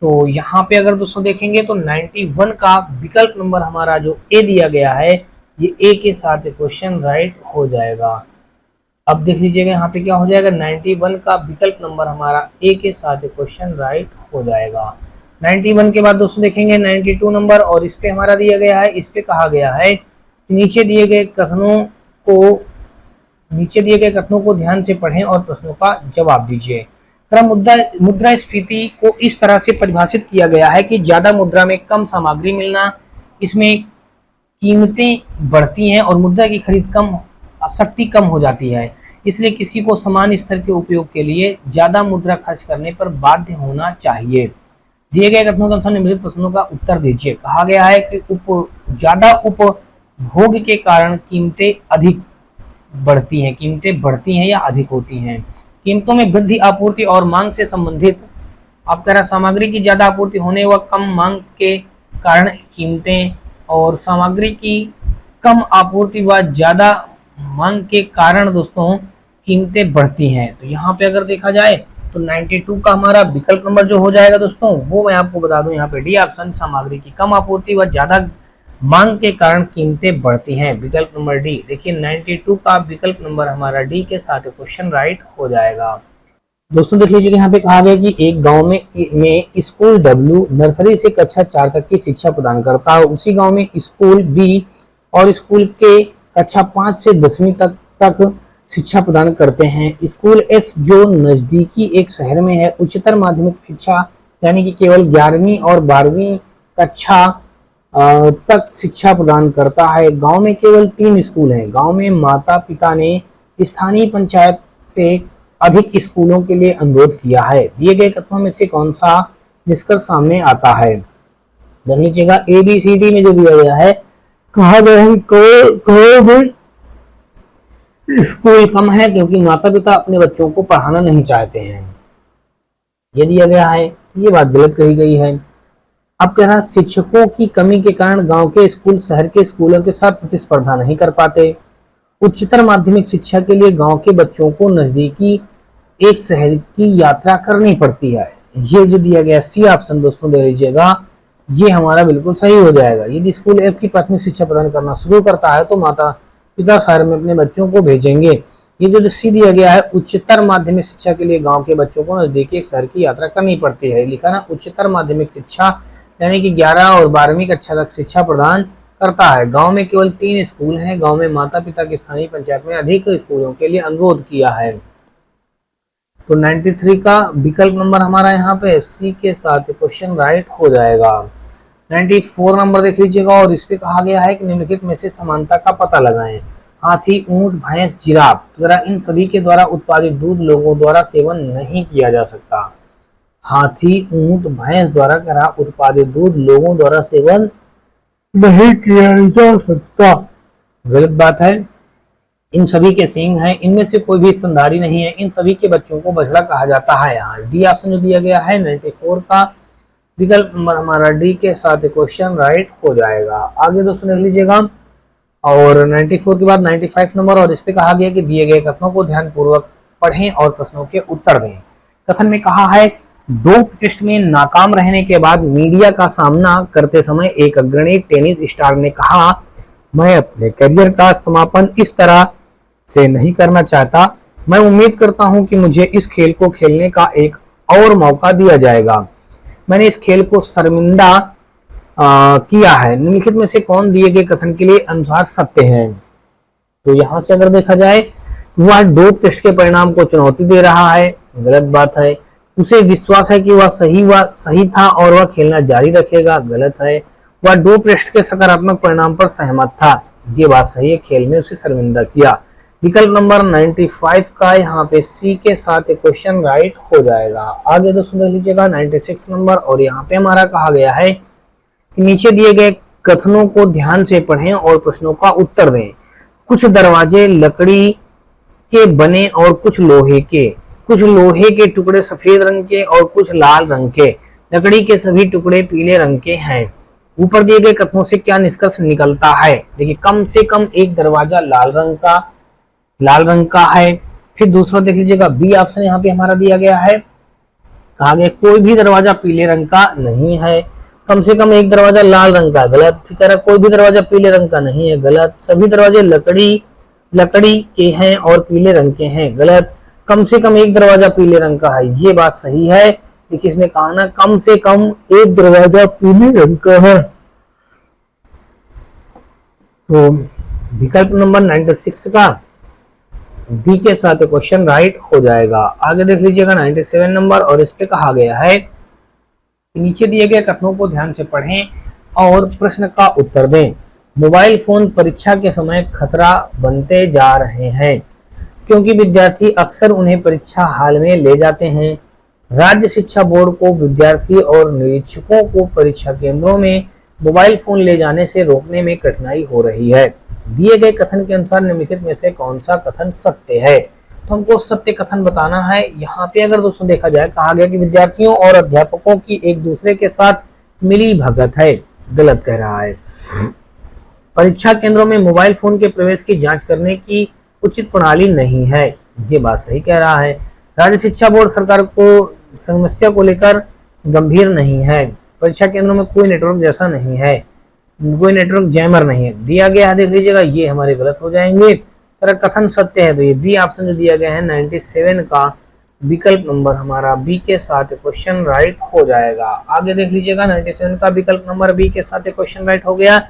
तो यहाँ पे अगर दोस्तों देखेंगे तो 91 का विकल्प नंबर हमारा जो ए दिया गया है, ये ए के साथ क्वेश्चन राइट हो जाएगा। अब देख लीजिएगा यहाँ पे क्या हो जाएगा, 91 का विकल्प नंबर हमारा ए के साथ क्वेश्चन राइट हो जाएगा। 91 के बाद दोस्तों देखेंगे 92 नंबर, और इस पे हमारा दिया गया है, इस पे कहा गया है नीचे दिए गए कथनों को ध्यान से पढ़ें और प्रश्नों का जवाब दीजिए। क्रम मुद्रा स्फीति को इस तरह से परिभाषित किया गया है कि ज्यादा मुद्रा में कम सामग्री मिलना, इसमें कीमतें बढ़ती हैं और मुद्रा की खरीद कम, शक्ति कम हो जाती है, इसलिए किसी को समान स्तर के उपयोग के लिए ज्यादा मुद्रा खर्च करने पर बाध्य होना चाहिए। दिए गए कथनों के अनुसार निम्नलिखित प्रश्नों का उत्तर दीजिए। कहा गया है कि ज्यादा उपभोग के कारण कीमतें बढ़ती हैं या अधिक होती हैं। कीमतों में वृद्धि आपूर्ति और मांग से संबंधित, आप कह रहा सामग्री की ज्यादा आपूर्ति होने व कम मांग के कारण कीमतें, और सामग्री की कम आपूर्ति व ज्यादा मांग के कारण दोस्तों कीमतें बढ़ती हैं। तो यहाँ पे अगर देखा जाए तो 92 का हमारा विकल्प नंबर जो हो जाएगा दोस्तों, वो मैं आपको बता दूं यहाँ पे डी ऑप्शन, सामग्री की कम आपूर्ति व ज्यादा मांग के कारण कीमतें बढ़ती हैं। विकल्प नंबर डी, देखिए 92 का विकल्प नंबर हमारा डी के साथ क्वेश्चन राइट हो जाएगा। दोस्तों देख लीजिए यहाँ पे कहा गया कि एक गांव में स्कूल डब्ल्यू नर्सरी से कक्षा 4 तक की शिक्षा प्रदान करता है। उसी गांव में स्कूल बी और स्कूल के कक्षा 5 से 10वीं तक शिक्षा प्रदान करते हैं। स्कूल एफ जो नजदीकी एक शहर में है, उच्चतर माध्यमिक शिक्षा यानी कि केवल 11वीं और 12वीं कक्षा तक शिक्षा प्रदान करता है। गांव में केवल 3 स्कूल हैं। गांव में माता पिता ने स्थानीय पंचायत से अधिक स्कूलों के लिए अनुरोध किया है। दिए गए कथनों में से कौन सा निष्कर्ष सामने आता है। देख लीजिएगा ABCD में जो दिया गया है, कहा गया है स्कूल कम है क्योंकि माता पिता अपने बच्चों को पढ़ाना नहीं चाहते हैं, ये दिया गया है। ये बात गलत कही गई है। अब कह रहा शिक्षकों की कमी के कारण गांव के स्कूल शहर के स्कूलों के साथ प्रतिस्पर्धा नहीं कर पाते। उच्चतर माध्यमिक शिक्षा के लिए गांव के बच्चों को नजदीकी एक शहर की यात्रा करनी पड़ती है। ये जो दिया गया सी ऑप्शन दोस्तों दे लीजिएगा, ये हमारा बिल्कुल सही हो जाएगा। यदि स्कूल एफ की प्राथमिक शिक्षा प्रदान करना शुरू करता है तो माता पिता शहर में अपने बच्चों को भेजेंगे। ये जो सी दिया गया है, उच्चतर माध्यमिक शिक्षा के लिए गांव के बच्चों को नजदीकी एक शहर की यात्रा करनी पड़ती है। लिखा ना, उच्चतर माध्यमिक शिक्षा यानी कि 11 और 12वीं कक्षा तक शिक्षा प्रदान करता है। गांव में केवल 3 स्कूल हैं। गांव में माता पिता की स्थानीय पंचायत में अधिक स्कूलों के लिए अनुरोध किया है। तो 93 का विकल्प नंबर हमारा यहाँ पे सी के साथ क्वेश्चन राइट हो जाएगा। 94 नंबर देख लीजिएगा, और इस पे कहा गया है कि निम्नलिखित में से समानता का पता लगाएं। हाथी, ऊंट, भैंस, जिराफ वगैरह इन सभी के द्वारा उत्पादित दूध लोगों द्वारा सेवन नहीं किया जा सकता। हाथी, ऊंट, भैंस द्वारा क्या उत्पादित दूध लोगों द्वारा सेवन नहीं किया जा सकता। गलत बात है। इन सभी के सींग हैं, इनमें से कोई भी स्तनधारी नहीं है। इन सभी के बच्चों को बछड़ा कहा जाता है। यहाँ डी ऑप्शन जो दिया गया है 94 का विकल्प नंबर हमारा डी के साथ क्वेश्चन राइट हो जाएगा। आगे दोस्तों देख लीजिएगा, और 94 के बाद 95 नंबर, और इस पे कहा गया कि दिए गए कथनों को ध्यानपूर्वक पढ़ें और प्रश्नों के उत्तर दें। कथन में कहा है, 2 टेस्ट में नाकाम रहने के बाद मीडिया का सामना करते समय एक अग्रणी टेनिस स्टार ने कहा, मैं अपने करियर का समापन इस तरह से नहीं करना चाहता। मैं उम्मीद करता हूं कि मुझे इस खेल को खेलने का एक और मौका दिया जाएगा। मैंने इस खेल को शर्मिंदा किया है। निम्नलिखित में से कौन दिए गए कथन के लिए अनुसार सत्य है? तो यहां से अगर देखा जाए, वह 2 टेस्ट के परिणाम को चुनौती दे रहा है। गलत बात है। उसे विश्वास है कि वह सही था और वह खेलना जारी रखेगा। गलत है। वह 2 टेस्ट के सकारात्मक परिणाम पर सहमत था। ये बात सही है। खेल में उसे शर्मिंदा किया। विकल्प नंबर 95 का यहाँ पे सी के साथ क्वेश्चन राइट हो जाएगा। आगे दोस्तों देख लीजिएगा 96 नंबर, और यहाँ पे हमारा कहा गया है कि नीचे दिए गए कथनों को ध्यान से पढ़ें और प्रश्नों का उत्तर दें। कुछ दरवाजे लकड़ी के बने और कुछ लोहे के। कुछ लोहे के टुकड़े सफेद रंग के और कुछ लाल रंग के। लकड़ी के सभी टुकड़े पीले रंग के हैं। ऊपर दिए गए कथनों से क्या निष्कर्ष निकलता है? देखिए, कम से कम एक दरवाजा लाल रंग का है। फिर दूसरा देख लीजिएगा, बी ऑप्शन यहाँ पे हमारा दिया गया है। कहा गया कोई भी दरवाजा पीले रंग का नहीं है। कम से कम एक दरवाजा लाल रंग का, गलत। फिर कह रहा कोई भी दरवाजा पीले रंग का नहीं है, गलत। सभी दरवाजे लकड़ी के हैं और पीले रंग के हैं, गलत। कम से कम एक दरवाजा पीले रंग का है, ये बात सही है। देखिए, इसने कहा ना कम से कम एक दरवाजा पीले रंग का है। तो विकल्प नंबर 96 का डी के साथ क्वेश्चन राइट हो जाएगा। आगे देख लीजिएगा 97 नंबर, और इस पे कहा गया है नीचे दिए गए कथनों को ध्यान से पढ़ें और प्रश्न का उत्तर दें। मोबाइल फोन परीक्षा के समय खतरा बनते जा रहे हैं क्योंकि विद्यार्थी अक्सर उन्हें परीक्षा हाल में ले जाते हैं। राज्य शिक्षा बोर्ड को विद्यार्थी और निरीक्षकों को परीक्षा केंद्रों में मोबाइल फोन ले जाने से रोकने में कठिनाई हो रही है। दिए गए कथन के अनुसार निम्नलिखित में से कौन सा कथन सत्य है? तो हमको सत्य कथन बताना है। यहाँ पे अगर दोस्तों देखा जाए, कहा गया कि विद्यार्थियों और अध्यापकों की एक दूसरे के साथ मिली भगत है, गलत कह रहा है। परीक्षा केंद्रों में मोबाइल फोन के प्रवेश की जांच करने की उचित प्रणाली नहीं है, ये बात सही कह रहा है। राज्य शिक्षा बोर्ड सरकार को समस्या को लेकर गंभीर नहीं है। परीक्षा केंद्रों में कोई नेटवर्क जैसा नहीं है, कोई नेटवर्क जैमर नहीं है, दिया गया है। देख लीजिएगा, ये हमारे गलत हो जाएंगे। अगर कथन सत्य है तो ये बी ऑप्शन जो दिया गया है 97 का विकल्प नंबर हमारा बी के साथ क्वेश्चन राइट हो जाएगा। आगे देख लीजिएगा 97 का विकल्प नंबर बी के साथ क्वेश्चन राइट हो गया।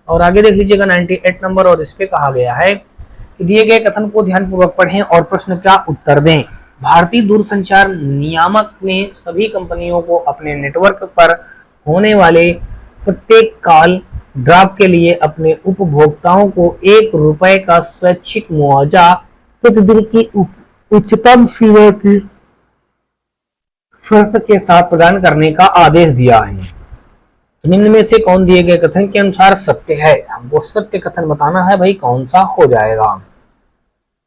और आगे देख लीजिएगा 98 नंबर, और इस पे कहा गया है कि दिए गए कथन को ध्यानपूर्वक पढ़ें और प्रश्न का उत्तर दें। भारतीय दूरसंचार नियामक ने सभी कंपनियों को अपने नेटवर्क पर होने वाले प्रत्येक कॉल ड्रॉप के लिए अपने उपभोक्ताओं को ₹1 का स्वैच्छिक मुआवजा प्रतिदिन की उच्चतम सीमा की शर्त के साथ प्रदान करने का आदेश दिया है। निम्न में से कौन दिए गए कथन के अनुसार सत्य है? हमको सत्य कथन बताना है भाई, कौन सा हो जाएगा।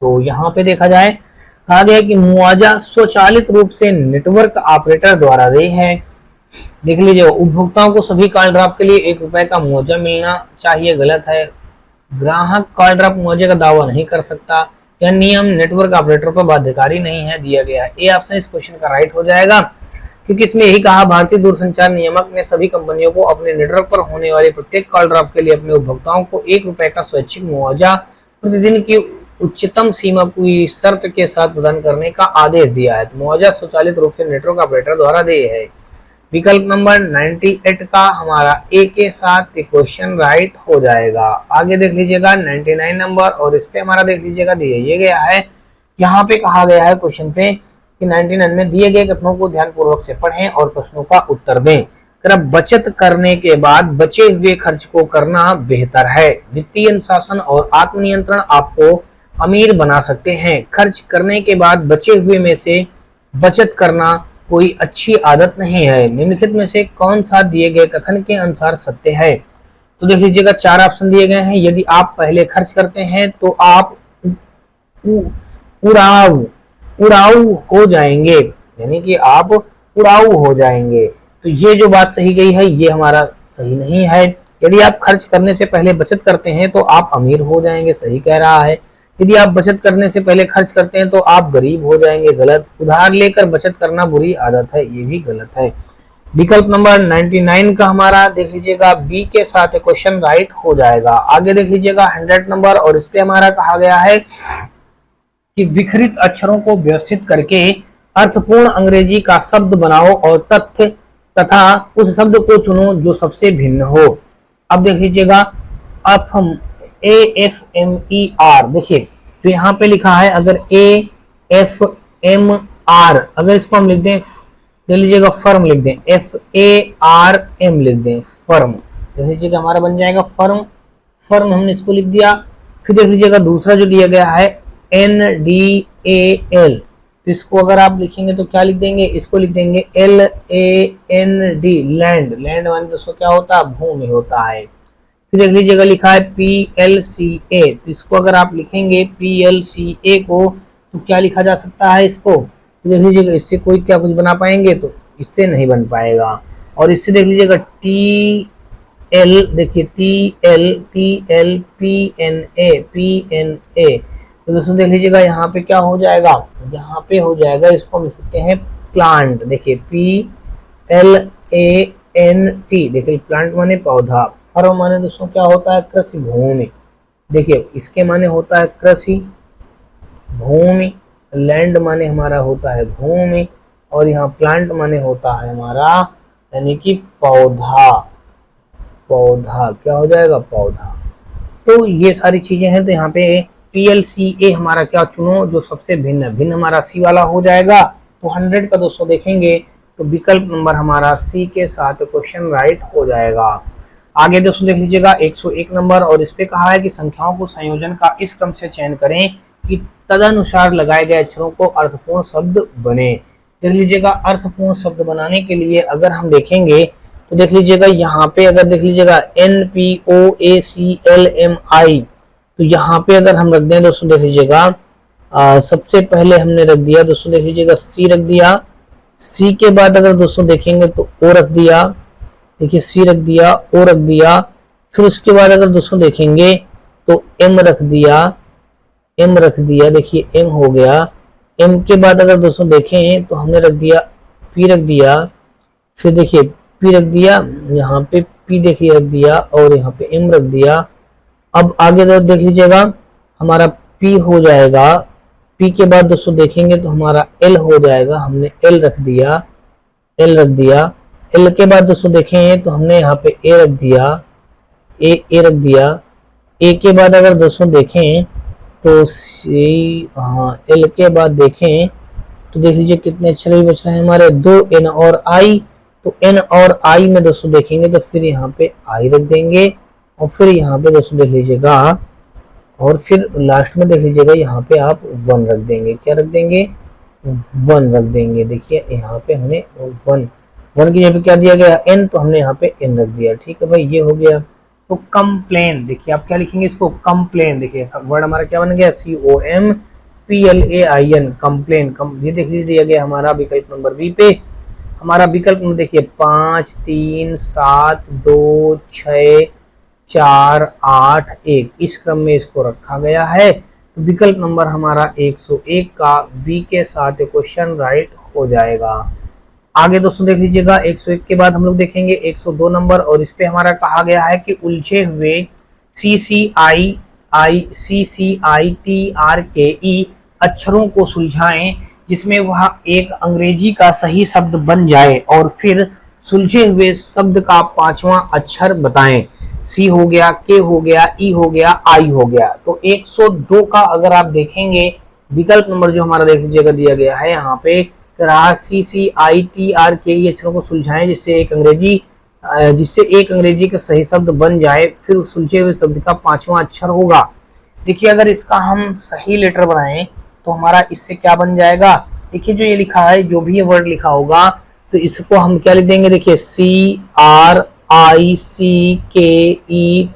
तो यहाँ पे देखा जाए, कहा गया कि मुआवजा स्वचालित रूप से नेटवर्क ऑपरेटर द्वारा देय है। देख लीजिए, उपभोक्ताओं को सभी कॉल ड्रॉप के लिए ₹1 का मुआवजा मिलना चाहिए, गलत है। ग्राहक कॉल ड्रॉप मुआवजे का दावा नहीं कर सकता। यह नियम नेटवर्क ऑपरेटर पर बाध्यकारी नहीं है, दिया गया है। ए ऑप्शन इस क्वेश्चन का राइट हो जाएगा, क्योंकि इसमें यही कहा भारतीय दूरसंचार नियामक ने सभी कंपनियों को अपने नेटवर्क पर होने वाले प्रत्येक कॉल ड्रॉप के लिए अपने उपभोक्ताओं को ₹1 का स्वैच्छिक मुआवजा प्रतिदिन की उच्चतम सीमा पूरी शर्त के साथ प्रदान करने का आदेश दिया है। तो मुआवजा स्वचालित रूप से नेटवर्क ऑपरेटर द्वारा दिए है। विकल्प नंबर 98 का हमारा ए के साथ क्वेश्चन राइट हो जाएगा। आगे देख लीजिएगा 99 नंबर, और इस पे हमारा देख लीजिएगा दिए गया है, यहाँ पे कहा गया है क्वेश्चन पे कि 99 में दिए गए कथनों को ध्यानपूर्वक से पढ़ें और प्रश्नों का उत्तर दें। बचत करने के बाद बचे हुए खर्च को करना बेहतर है। वित्तीय अनुशासन और आत्मनियंत्रण आपको अमीर बना सकते हैं। खर्च करने के बाद बचे हुए में से बचत करना कोई अच्छी आदत नहीं है। निम्नलिखित में से कौन सा दिए गए कथन के अनुसार सत्य है? तो देख लीजिएगा 4 ऑप्शन दिए गए हैं। यदि आप पहले खर्च करते हैं तो आप उड़ाऊ हो जाएंगे, यानी कि आप उड़ाऊ हो जाएंगे। तो ये जो बात सही गई है ये हमारा सही नहीं है। यदि आप खर्च करने से पहले बचत करते हैं तो आप अमीर हो जाएंगे, सही कह रहा है। यदि आप बचत करने से पहले खर्च करते हैं तो आप गरीब हो जाएंगे, गलत। उधार लेकर बचत करना बुरी आदत है, ये भी गलत है। विकल्प नंबर 99 का हमारा देख लीजिएगा बी के साथ क्वेश्चन राइट हो जाएगा। आगे देख लीजिएगा 100 नंबर, और इस पे हमारा कहा गया है कि विखरित अक्षरों को व्यवस्थित करके अर्थपूर्ण अंग्रेजी का शब्द बनाओ और तथ्य तथा उस शब्द को चुनो जो सबसे भिन्न हो। अब देख लीजिएगा AFMER, देखिए जो यहाँ पे लिखा है, अगर AFMR, अगर इसको हम लिख दें, देख लीजिएगा फर्म लिख दें, FARM लिख दें, फर्म, देख लीजिएगा हमारा बन जाएगा फर्म। फर्म हमने इसको लिख दिया। फिर देख लीजिएगा दूसरा जो दिया गया है NDAL, तो इसको अगर आप लिखेंगे तो क्या लिख देंगे, इसको लिख देंगे LAND, लैंड। लैंड माने दोस्तों क्या होता है, भूमि होता है। फिर देख लीजिएगा लिखा है PLCA, तो इसको अगर आप लिखेंगे PLCA को तो क्या लिखा जा सकता है इसको, तो देख लीजिएगा इससे कोई क्या कुछ बना पाएंगे, तो इससे नहीं बन पाएगा। और इससे देख लीजिएगा TL, देखिए TL PNA, तो दोस्तों देख लीजिएगा यहाँ पे क्या हो जाएगा, यहाँ पे हो जाएगा, इसको हम लिख सकते हैं प्लांट। देखिए PLANT, देखिए प्लांट माने पौधा। फर्म माने दोस्तों क्या होता है, कृषि भूमि। देखिए इसके माने होता है कृषि भूमि, लैंड माने हमारा होता है भूमि, और यहाँ प्लांट माने होता है हमारा यानी कि पौधा। पौधा क्या हो जाएगा, पौधा। तो ये सारी चीजें हैं। तो यहाँ पे PLCA हमारा क्या चुनो जो सबसे भिन्न है, भिन्न हमारा सी वाला हो जाएगा। तो 100 का दोस्तों देखेंगे तो विकल्प नंबर हमारा सी के साथ क्वेश्चन राइट हो जाएगा। आगे दोस्तों देख लीजिएगा 101 नंबर, और इस पे कहा है कि संख्याओं को संयोजन का इस क्रम से चयन करें कि तदनुसार लगाए गए अक्षरों को अर्थपूर्ण शब्द बने। देख लीजिएगा अर्थपूर्ण शब्द बनाने के लिए अगर हम देखेंगे तो देख लीजिएगा यहाँ पे अगर देख लीजिएगा NPOACLMI, तो यहाँ पे अगर हम रख दें दोस्तों देख लीजिएगा सबसे पहले हमने रख दिया दोस्तों देख लीजिएगा सी रख दिया। सी के बाद अगर दोस्तों देखेंगे तो ओ रख दिया, देखिए सी रख दिया, ओ रख दिया। फिर उसके बाद अगर दोस्तों देखेंगे तो एम रख दिया, एम रख दिया, देखिए एम हो गया। एम के बाद अगर दोस्तों देखें तो हमने रख दिया पी रख दिया, फिर देखिए पी रख दिया, यहाँ पे पी देखिए रख दिया, और यहाँ पे एम रख दिया। अब आगे देख लीजिएगा हमारा पी हो जाएगा। पी के बाद दोस्तों देखेंगे तो हमारा एल हो जाएगा, हमने एल रख दिया, एल रख दिया। एल के बाद दोस्तों देखें तो हमने यहाँ पे ए रख दिया, ए रख दिया। ए के बाद अगर दोस्तों देखें तो सी, हाँ एल के बाद देखें तो देख लीजिए कितने अक्षर बच रहे हैं हमारे, 2 एन और आई। तो एन और आई में दोस्तों देखेंगे तो फिर यहाँ पे आई रख देंगे, और फिर यहाँ पे दोस्तों देख लीजिएगा, और फिर लास्ट में देख लीजिएगा यहाँ पे आप 1 रख देंगे। क्या रख देंगे, 1 रख देंगे। देखिए यहाँ पे हमने 1 की जगह पे क्या दिया गया एन, तो हमने यहाँ पे एन रख दिया। ठीक है भाई, ये हो गया। तो कंप्लेन, देखिए आप क्या लिखेंगे इसको, कंप्लेन। देखिए वर्ड हमारा क्या बन गया, COMPLAIN, कंप्लेन। ये देख लीजिए दिया गया हमारा विकल्प नंबर बी पे। हमारा विकल्प में देखिए 5 3 7 2 6 4 8 1 इस क्रम में इसको रखा गया है। तो विकल्प नंबर हमारा 101 का बी के साथ क्वेश्चन राइट हो जाएगा। आगे दोस्तों देख लीजिएगा 101 के बाद हम लोग देखेंगे 102 नंबर, और इस पे हमारा कहा गया है कि उलझे हुए CCI CCITRKE अक्षरों को सुलझाएं जिसमें वह एक अंग्रेजी का सही शब्द बन जाए और फिर सुलझे हुए शब्द का पांचवा अक्षर बताएं। सी हो गया, के हो गया, ई हो गया, आई हो गया। तो 102 का अगर आप देखेंगे विकल्प नंबर जो हमारा देख लीजिएगा दिया गया है यहाँ पे CCITRKE अक्षरों को सुलझाएं जिससे एक अंग्रेजी का सही शब्द बन जाए, फिर सुलझे हुए शब्द का पांचवा अक्षर होगा। देखिए अगर इसका हम सही लेटर बनाएं तो हमारा इससे क्या बन जाएगा। देखिए जो ये लिखा है, जो भी ये वर्ड लिखा होगा तो इसको हम क्या लिख देंगे। देखिए CRICKET,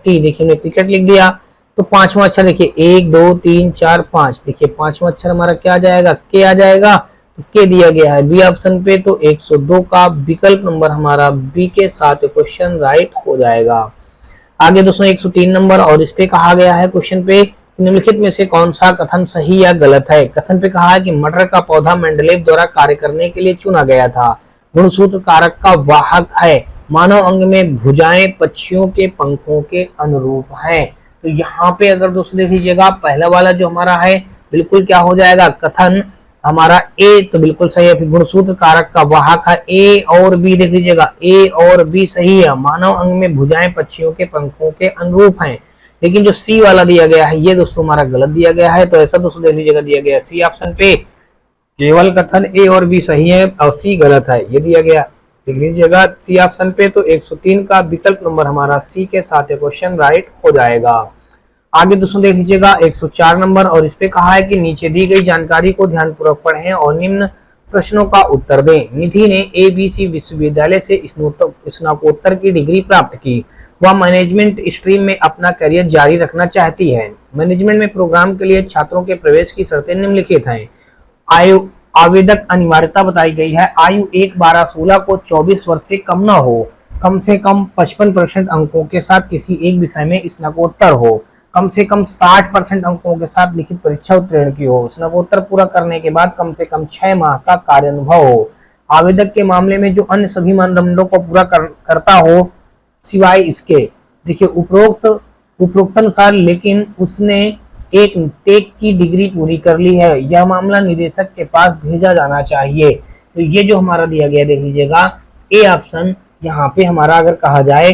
देखिए हमने क्रिकेट लिख दिया। तो पांचवा अक्षर देखिए 1 2 3 4 5, देखिए पांचवा अक्षर हमारा क्या आ जाएगा, के आ जाएगा। तो के दिया गया है बी ऑप्शन पे। तो 102 का विकल्प नंबर हमारा बी के साथ क्वेश्चन राइट हो जाएगा। आगे दोस्तों 103 नंबर, और इस पे कहा गया है क्वेश्चन पे निम्नलिखित में से कौन सा कथन सही या गलत है। कथन पे कहा है कि मटर का पौधा मेंडलेव द्वारा कार्य करने के लिए चुना गया था। गुणसूत्र कारक का वाहक है। मानव अंग में भुजाएं पक्षियों के पंखों के अनुरूप है। तो यहाँ पे अगर दोस्तों देख लीजिएगा पहला वाला जो हमारा है बिल्कुल क्या हो जाएगा, कथन हमारा ए तो बिल्कुल सही है। फिर गुणसूत्र कारक का वाहक है ए और बी, देख लीजिएगा ए और बी सही है। मानव अंग में भुजाएं पक्षियों के पंखों के अनुरूप हैं। लेकिन जो सी वाला दिया गया है ये दोस्तों हमारा गलत दिया गया है। तो ऐसा दोस्तों देख लीजिएगा दिया गया सी ऑप्शन पे केवल कथन ए और बी सही है और सी गलत है, ये दिया गया। देख लीजिएगा सी ऑप्शन पे। तो 103 का विकल्प नंबर हमारा सी के साथ क्वेश्चन राइट हो जाएगा। आगे दोस्तों देख लीजिएगा 104 नंबर, और इस पे कहा है कि नीचे दी गई जानकारी को ध्यानपूर्वक पढ़ें और निम्न प्रश्नों का उत्तर दें। निधि ने ABC विश्वविद्यालय से स्नातकोत्तर की डिग्री प्राप्त की। वह मैनेजमेंट स्ट्रीम में अपना करियर जारी रखना चाहती है। मैनेजमेंट में प्रोग्राम के लिए छात्रों के प्रवेश की शर्तें निम्नलिखित हैं। आवेदक अनिवार्यता बताई गई है। आयु 1-12-16 को 24 वर्ष से कम न हो। कम से कम 55% अंकों के साथ किसी एक विषय में स्नातकोत्तर हो। कम से कम 60% अंकों के साथ लिखित परीक्षा उत्तीर्ण की हो। स्नातकोत्तर पूरा करने के बाद कम से कम 6 माह का कार्य अनुभव हो। आवेदक के मामले में जो अन्य सभी मानदंडों को पूरा करता हो सिवाय इसके, देखिए उपरोक्त अनुसार, लेकिन उसने एक टेक की डिग्री पूरी कर ली है, यह मामला निदेशक के पास भेजा जाना चाहिए। तो ये जो हमारा दिया गया देख लीजिएगा ए ऑप्शन यहाँ पे हमारा अगर कहा जाए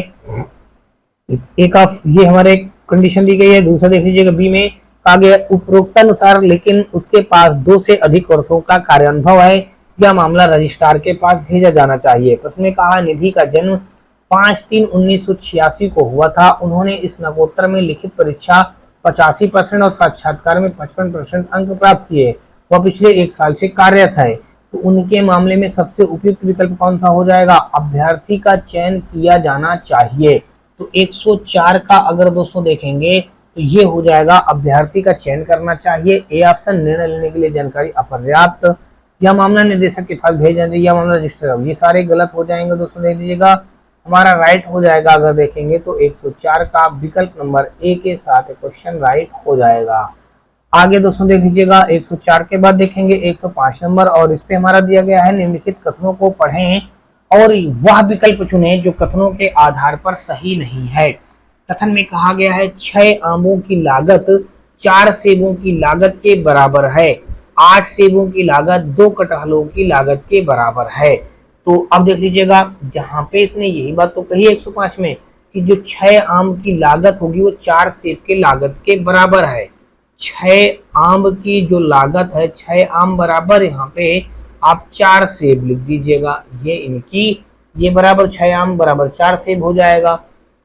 एक ऑफ ये हमारे कंडीशन दी गई है। दूसरा देख लीजिएगा बी में कहा गया उपरोक्त अनुसार लेकिन उसके पास 2 से अधिक वर्षों का कार्य अनुभव है, यह मामला रजिस्ट्रार के पास भेजा जाना चाहिए। प्रश्न में कहा निधि का जन्म 5/3/1986 को हुआ था। उन्होंने स्नातकोत्तर में लिखित परीक्षा 85% और साक्षात्कार में 55% अंक प्राप्त किए। वह पिछले 1 साल से कार्यरत है। तो उनके मामले में सबसे उपयुक्त विकल्प कौन सा हो जाएगा, अभ्यर्थी का चयन किया जाना चाहिए। तो 104 का अगर दोस्तों देखेंगे तो ये हो जाएगा अभ्यर्थी का चयन करना चाहिए। ए ऑप्शन निर्णय लेने के लिए जानकारी अपर्याप्त, यह मामला निदेशक के पास भेज देंगे, यह मामला रजिस्टर, ये सारे गलत हो जाएंगे दोस्तों। देख लीजिएगा हमारा राइट हो जाएगा अगर देखेंगे तो 104 का विकल्प नंबर ए के साथ क्वेश्चन राइट हो जाएगा। आगे दोस्तों देख लीजिएगा 104 के बाद देखेंगे 105 नंबर, और इस पे हमारा दिया गया है निम्नलिखित कथनों को पढ़ें और वह विकल्प चुनें जो कथनों के आधार पर सही नहीं है। कथन में कहा गया है 6 आमों की लागत 4 सेबों की लागत के बराबर है। 8 सेबों की लागत 2 कटहलों की लागत के बराबर है। तो अब देख लीजिएगा जहां पे इसने यही बात तो कही 105 में कि जो 6 आम की लागत होगी वो 4 सेब के लागत के बराबर है। 6 आम की जो लागत है 6 आम बराबर, यहाँ पे आप 4 सेब लिख दीजिएगा, ये इनकी ये बराबर 6 आम बराबर 4 सेब हो जाएगा।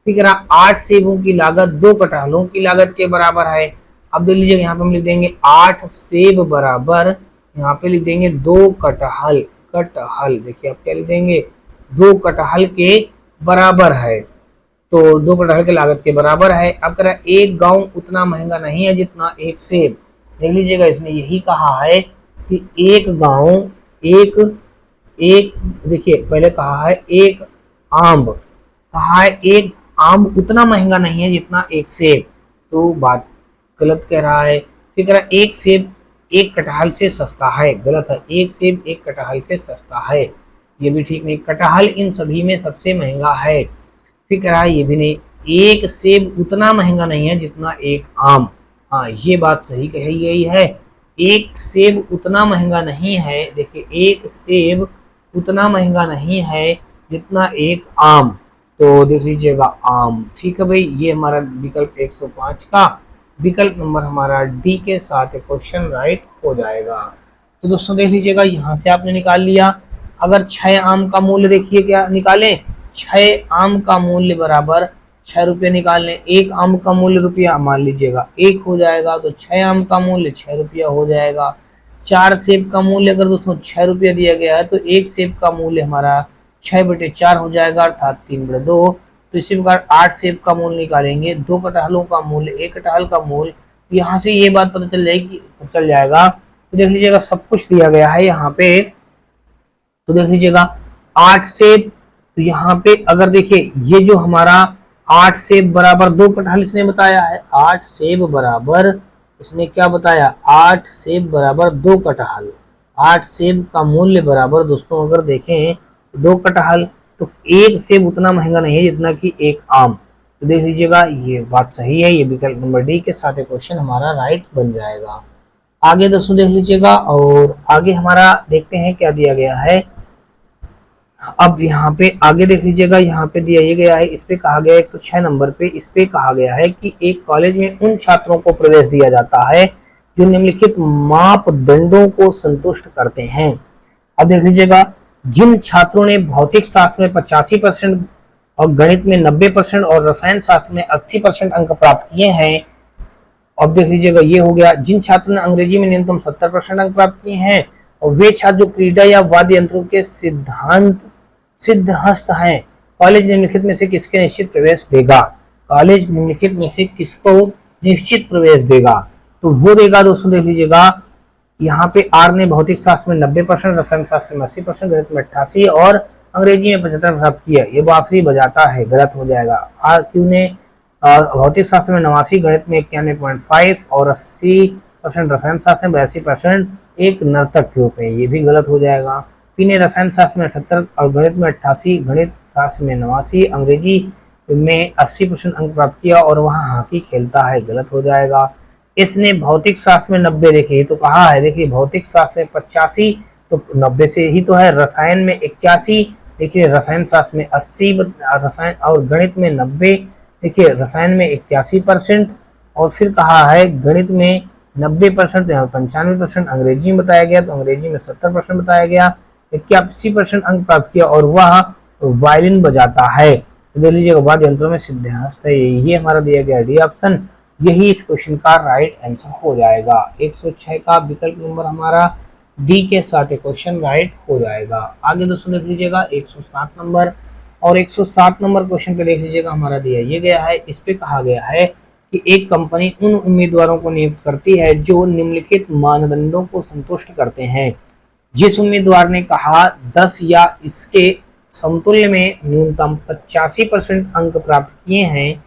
फिर 8 सेबों की लागत 2 कटहलों की लागत के बराबर है। अब देख लीजिएगा यहाँ पे हम लिख देंगे 8 सेब बराबर, यहाँ पे लिख देंगे 2 कटहल, देखिए आप क्या लिख देंगे 2 कटहल के बराबर है। तो 2 कटहल के लागत के बराबर है। अब कह रहा है एक गांव उतना महंगा नहीं है जितना एक सेब। देख लीजिएगा इसने यही कहा है कि एक गांव एक देखिए पहले कहा है एक आम, कहा है एक आम उतना महंगा नहीं है जितना एक सेब, तो बात गलत कह रहा है। फिर कह रहा है एक सेब एक कटहल से सस्ता है, गलत है। एक सेब एक कटहल से सस्ता है, ये भी ठीक नहीं। कटहल इन सभी में सबसे महंगा है, फिर कह रहा है ये भी नहीं। एक सेब उतना महंगा नहीं है जितना एक आम। हाँ, ये बात सही कही गई है। एक सेब उतना महंगा नहीं है, देखिए एक सेब उतना महंगा नहीं है जितना एक आम। तो देख लीजिएगा आम। ठीक है भाई, ये हमारा विकल्प 105 का विकल्प नंबर हमारा डी के साथ क्वेश्चन राइट हो जाएगा। तो दोस्तों देख लीजिएगा, यहाँ से आपने निकाल लिया। अगर 6 आम का मूल्य देखिए क्या निकालें, 6 आम का मूल्य बराबर 6 रुपये निकाल लें। एक आम का मूल्य रुपया मान लीजिएगा 1 हो जाएगा, तो 6 आम का मूल्य 6 रुपया हो जाएगा। 4 सेब का मूल्य अगर दोस्तों 6 रुपया दिया गया है, तो एक सेब का मूल्य हमारा 6/4 हो जाएगा, अर्थात 3/2। तो इसी प्रकार 8 सेब का मूल्य निकालेंगे, 2 कटहलों का मूल्य, 1 कटहल का मूल्य। यहाँ से ये बात पता चल जाएगा। तो देख लीजिएगा सब कुछ दिया गया है यहाँ पे। तो देख लीजिएगा 8 सेब, तो यहाँ पे अगर देखिए ये जो हमारा 8 सेब बराबर 2 कटहल इसने बताया है, 8 सेब बराबर इसने क्या बताया, 8 सेब बराबर 2 कटहल। 8 सेब का मूल्य बराबर दोस्तों अगर देखें 2 कटहल, तो एक सेब उतना महंगा नहीं है जितना कि एक आम। तो देख लीजिएगा ये बात सही है, ये विकल्प नंबर डी के साथ क्वेश्चन हमारा राइट बन जाएगा। आगे दोस्तों देख लीजिएगा, और आगे हमारा देखते हैं क्या दिया गया है। अब यहाँ पे आगे देख लीजिएगा, यहाँ पे दिया ये गया है, इस पे कहा गया है 106 नंबर पे, इस पे कहा गया है कि एक कॉलेज में उन छात्रों को प्रवेश दिया जाता है जो निम्नलिखित मापदंडों को संतुष्ट करते हैं। अब देख लीजिएगा, जिन छात्रों ने भौतिक शास्त्र में 85% और गणित में 90% और रसायन शास्त्र में 80% अंक प्राप्त किए हैं। अब देख लीजिएगा ये हो गया, जिन छात्रों ने अंग्रेजी में न्यूनतम 70% अंक प्राप्त किए हैं, और वे छात्र जो क्रीडा या वाद्य यंत्रों के सिद्धहस्त हैं। कॉलेज निम्नलिखित में से किसके निश्चित प्रवेश देगा, कॉलेज निम्नलिखित में से किसको निश्चित प्रवेश देगा, तो वो देगा दोस्तों देख लीजिएगा यहाँ पे आर ने भौतिक शास्त्र में 90%, रसायन शास्त्र में 80%, गणित में 88 और अंग्रेजी में 75 प्राप्त किया। ये बांसुरी बजाता है, गलत हो जाएगा। आर क्यू ने भौतिक शास्त्र में 89, गणित में 91.5 और 80% रसायन शास्त्र में 82% एक नर्तक के रूप में, ये भी गलत हो जाएगा। पी ने रसायन शास्त्र में 78 और गणित में 88, गणित शास्त्र में 89, अंग्रेजी में 80% अंक प्राप्त किया और वहाँ हॉकी खेलता है, गलत हो जाएगा। इसने भौतिक शास्त्र में 90 देखिए तो कहा है, देखिए भौतिक शास्त्र में 85 तो 90 से ही तो है, रसायन में 81, देखिए रसायन शास्त्र में 80, रसायन और गणित में 90, देखिए रसायन में 81% और फिर कहा है गणित में 90%, यहाँ 95% अंग्रेजी में बताया गया, तो अंग्रेजी में 70% बताया गया, 81% अंक प्राप्त किया और वह वायलिन बजाता है। तो देख लीजिएगा वाद्य यंत्रों में सिद्धहस्त है, ये हमारा दिया गया डी ऑप्शन, यही इस क्वेश्चन का राइट आंसर हो जाएगा। 106 का विकल्प नंबर हमारा डी के साथ क्वेश्चन राइट हो जाएगा। आगे दोस्तों देख लीजिएगा 107 नंबर, और 107 नंबर क्वेश्चन पे देख लीजिएगा हमारा दिया ये गया है, इस पे कहा गया है कि एक कंपनी उन उम्मीदवारों को नियुक्त करती है जो निम्नलिखित मानदंडों को संतुष्ट करते हैं। जिस उम्मीदवार ने कहा 10 या इसके समतुल्य में न्यूनतम 85% अंक प्राप्त किए हैं,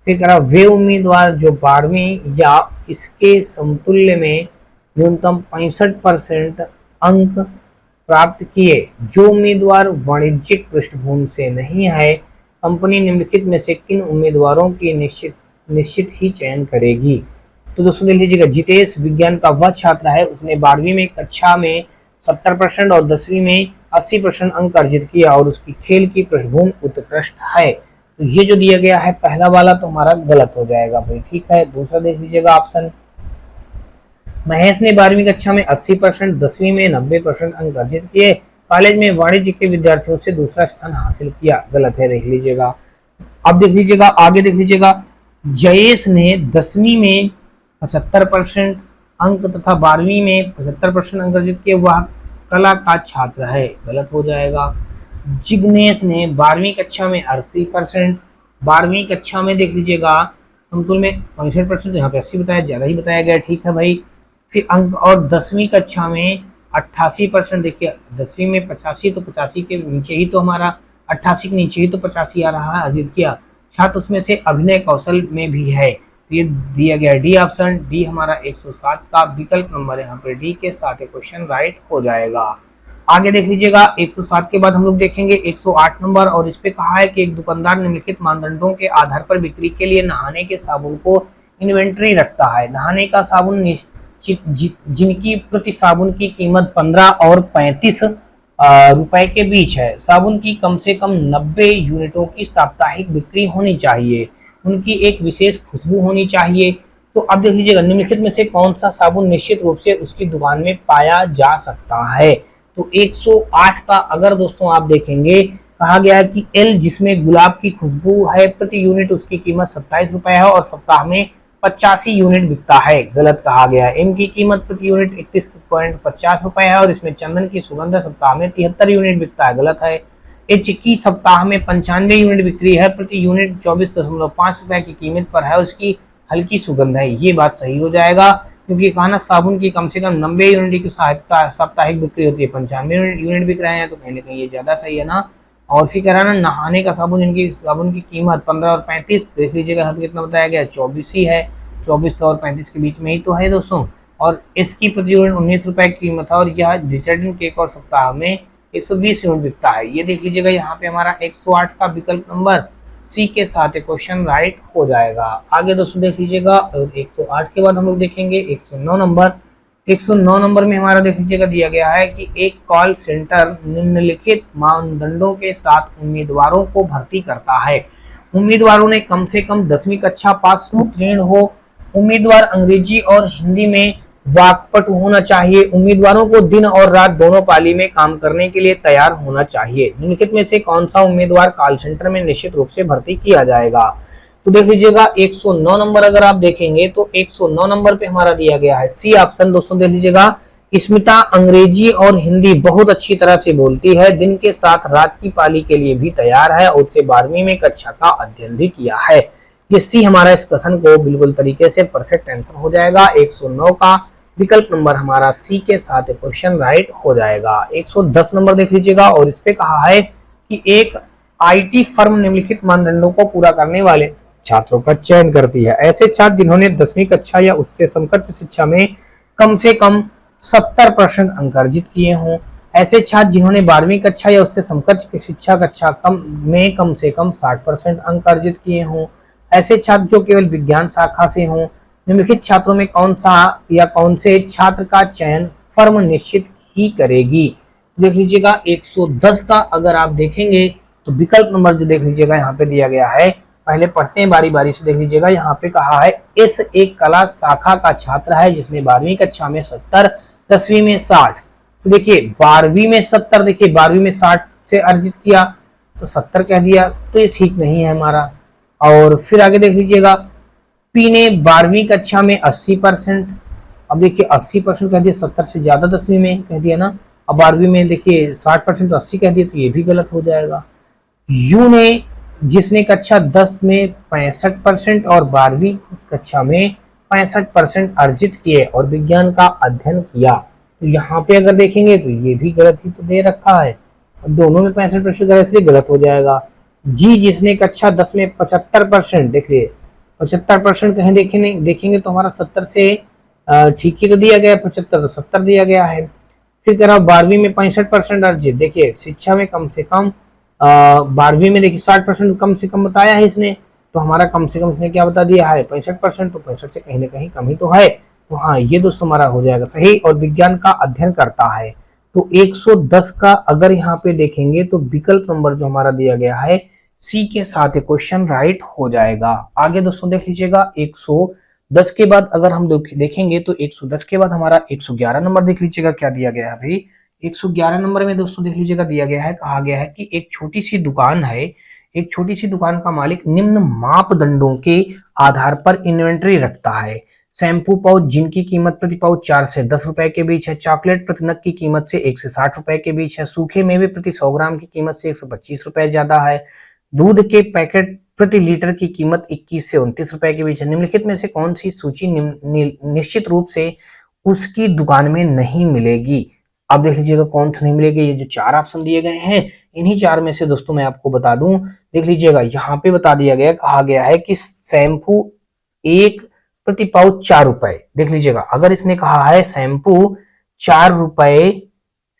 फिर कह रहा वे उम्मीदवार जो 12वीं या इसके समतुल्य में न्यूनतम 65% अंक प्राप्त किए। जो उम्मीदवार वाणिज्यिक पृष्ठभूमि से नहीं है, कंपनी निम्नलिखित में से किन उम्मीदवारों की निश्चित ही चयन करेगी। तो दोस्तों देख लीजिएगा, जितेश विज्ञान का वह छात्र है, उसने 12वीं में कक्षा में 70% और 10वीं में 80% अंक अर्जित किया और उसकी खेल की पृष्ठभूमि उत्कृष्ट है। तो ये जो दिया गया है पहला वाला तो हमारा गलत हो जाएगा भाई, ठीक है। दूसरा देख लीजिएगा ऑप्शन, महेश ने 12वीं कक्षा में 80%, 10वीं में 90% अंक अर्जित किए, कॉलेज में वाणिज्य के विद्यार्थियों से दूसरा स्थान हासिल किया, गलत है, देख लीजिएगा। अब देख लीजिएगा आगे देख लीजिएगा, जयेश ने 10वीं में 75% अंक तथा 12वीं में 75% अंक अर्जित किए, वह कला का छात्र है, गलत हो जाएगा। जिग्नेश ने 12वीं कक्षा में 80%, 12वीं कक्षा में देख लीजिएगा समतुल में 65%, यहाँ पे 80 बताया, ज़्यादा ही बताया गया, ठीक है भाई। फिर अंक और 10वीं कक्षा में 88%, देखिए 10वीं में 85 तो 85 के नीचे ही तो हमारा 88 के नीचे ही तो 85 आ रहा है, अर्जित किया छात्र उसमें से अभिनय कौशल में भी है। तो ये दिया गया डी ऑप्शन, डी हमारा 107 का विकल्प नंबर यहाँ पे डी के साथ क्वेश्चन राइट हो जाएगा। आगे देख लीजिएगा 107 के बाद हम लोग देखेंगे 108 नंबर, और इस पे कहा है कि एक दुकानदार निम्नलिखित मानदंडों के आधार पर बिक्री के लिए नहाने के साबुन को इन्वेंटरी रखता है। नहाने का साबुन जिनकी प्रति साबुन की कीमत 15 और 35 रुपए के बीच है। साबुन की कम से कम 90 यूनिटों की साप्ताहिक बिक्री होनी चाहिए। उनकी एक विशेष खुशबू होनी चाहिए। तो अब देख लीजिएगा निम्नलिखित में से कौन सा साबुन निश्चित रूप से उसकी दुकान में पाया जा सकता है। तो 108 का अगर दोस्तों आप देखेंगे, कहा गया है कि एल जिसमें गुलाब की खुशबू है, प्रति यूनिट उसकी कीमत 27 रुपए है और सप्ताह में 85 यूनिट बिकता है, गलत कहा गया है। एम की कीमत प्रति यूनिट 31.50 रुपए है और इसमें चंदन की सुगंध सप्ताह में 73 यूनिट बिकता है, गलत है। एच की सप्ताह में 95 यूनिट बिक्री है, प्रति यूनिट 24.5 रुपए की कीमत पर है और उसकी हल्की सुगंध है, ये बात सही हो जाएगा, क्योंकि कहा ना साबुन की कम से कम 90 यूनिट की साप्ताहिक बिक्री होती है, 95 यूनिट बिक रहे हैं, तो कहीं ना कहीं ये ज्यादा सही है ना। और फिर कह रहा है ना नहाने का साबुन, इनकी साबुन की कीमत 15 और 35, देख लीजिएगा यहाँ पे कितना बताया गया, 24 ही है, 24 और 35 के बीच में ही तो है दोस्तों। और इसकी प्रति यूनिट 19 रुपए की कीमत है और यह डिटर्जेंट केक और सप्ताह में 120 यूनिट बिकता है। ये देख लीजिएगा यहाँ पे हमारा 108 का विकल्प नंबर सी के साथ क्वेश्चन राइट हो जाएगा। आगे दोस्तों देख लीजिएगा 108 के बाद हम लोग देखेंगे 109 नंबर। 109 नंबर में हमारा देख लीजिएगा दिया गया है कि एक कॉल सेंटर निम्नलिखित मानदंडों के साथ उम्मीदवारों को भर्ती करता है। उम्मीदवारों ने कम से कम 10वीं कक्षा पास उत्तीर्ण हो। उम्मीदवार अंग्रेजी और हिंदी में वाकपटु होना चाहिए। उम्मीदवारों को दिन और रात दोनों पाली में काम करने के लिए तैयार होना चाहिए। निम्नलिखित में से कौन सा उम्मीदवार कॉल सेंटर में निश्चित रूप से भर्ती किया जाएगा। तो देख लीजिएगा 109 नंबर अगर आप देखेंगे तो 109 नंबर पे हमारा दिया गया है सी ऑप्शन। दोस्तों देख लीजिएगा, स्मिता अंग्रेजी और हिंदी बहुत अच्छी तरह से बोलती है, दिन के साथ रात की पाली के लिए भी तैयार है और उसे 12वीं में कक्षा का अध्ययन भी किया है। ये सी हमारा इस कथन को बिल्कुल तरीके से परफेक्ट आंसर हो जाएगा। 109 का विकल्प नंबर हमारा सी के साथ क्वेश्चन राइट हो जाएगा। 110 नंबर देख लीजिएगा और इस पे कहा है कि एक आईटी फर्म निम्नलिखित मानदंडों को पूरा करने वाले छात्रों का चयन करती है। ऐसे छात्र जिन्होंने 10वीं कक्षा या उससे समकक्ष शिक्षा में कम से कम 70% अंक अर्जित किए हों। ऐसे छात्र जिन्होंने 12वीं कक्षा या उससे समकक्ष शिक्षा कक्षा कम से कम 60% अंक अर्जित किए हों। ऐसे छात्र जो केवल विज्ञान शाखा से हों। निम्नलिखित छात्रों में कौन सा या कौन से छात्र का चयन फर्म निश्चित ही करेगी। देख लीजिएगा 110 का अगर आप देखेंगे तो विकल्प नंबर जो देख लीजिएगा यहाँ पे दिया गया है, पहले पढ़ते हैं बारी बारी से। देख लीजिएगा यहाँ पे कहा है इस एक कला शाखा का छात्र है जिसने 12वीं कक्षा में 70, 10वीं में 60। तो देखिए 12वीं में 70, देखिए 12वीं में 60 से अर्जित किया तो 70 कह दिया, तो ये ठीक नहीं है हमारा। और फिर आगे देख लीजिएगा पी ने 12वीं कक्षा में 80%, अब देखिए 80% कह दिया, 70 से ज्यादा 10वीं में कह दिया ना। अब 12वीं में देखिए 60% तो 80 कह दिया, तो ये भी गलत हो जाएगा। यू ने जिसने कक्षा 10 में 65% और 12वीं कक्षा में 65% अर्जित किए और विज्ञान का अध्ययन किया, तो यहाँ पे अगर देखेंगे तो ये भी गलत ही तो दे रखा है, दोनों में 65% गलत, इसलिए गलत हो जाएगा। जी जिसने कक्षा 10 में 75%, देख लिए 75% कहीं देखेंगे तो हमारा 70 से ठीक ही तो दिया गया, 75 तो 70 दिया गया है। फिर कह रहा 12वीं में 65% अर्जित, देखिए शिक्षा में कम से कम 12वीं में देखिए 60% कम से कम बताया है इसने, तो हमारा कम से कम इसने क्या बता दिया है 65%, तो 65 से कहीं ना कहीं कम ही तो है। तो हाँ ये दोस्तों हमारा हो जाएगा सही, और विज्ञान का अध्ययन करता है। तो 110 का अगर यहाँ पे देखेंगे तो विकल्प नंबर जो हमारा दिया गया है सी के साथ क्वेश्चन राइट हो जाएगा। आगे दोस्तों देख लीजिएगा 110 के बाद अगर हम देखेंगे तो 110 के बाद हमारा 111 नंबर देख लीजिएगा क्या दिया गया है भाई। 111 नंबर में दोस्तों देख लीजिएगा दिया गया है, कहा गया है कि एक छोटी सी दुकान है, एक छोटी सी दुकान का मालिक निम्न मापदंडों के आधार पर इन्वेंट्री रखता है। शैम्पू पाउच जिनकी कीमत प्रति पाउच 4 से 10 रुपए के बीच है। चॉकलेट प्रति नग की कीमत से 1 से 60 रुपए के बीच है। सूखे मेवे प्रति 100 ग्राम की कीमत से 125 रुपए ज्यादा है। दूध के पैकेट प्रति लीटर की कीमत 21 से 29 रुपए के बीच है। निम्नलिखित में से कौन सी सूची निश्चित रूप से उसकी दुकान में नहीं मिलेगी। अब देख लीजिएगा कौन सा नहीं मिलेगी, ये जो 4 ऑप्शन दिए गए हैं इन्हीं 4 में से दोस्तों मैं आपको बता दूं। देख लीजिएगा यहाँ पे बता दिया गया, कहा गया है कि शैम्पू 1 प्रति पाउच 4 रुपए। देख लीजिएगा अगर इसने कहा है शैम्पू 4 रुपए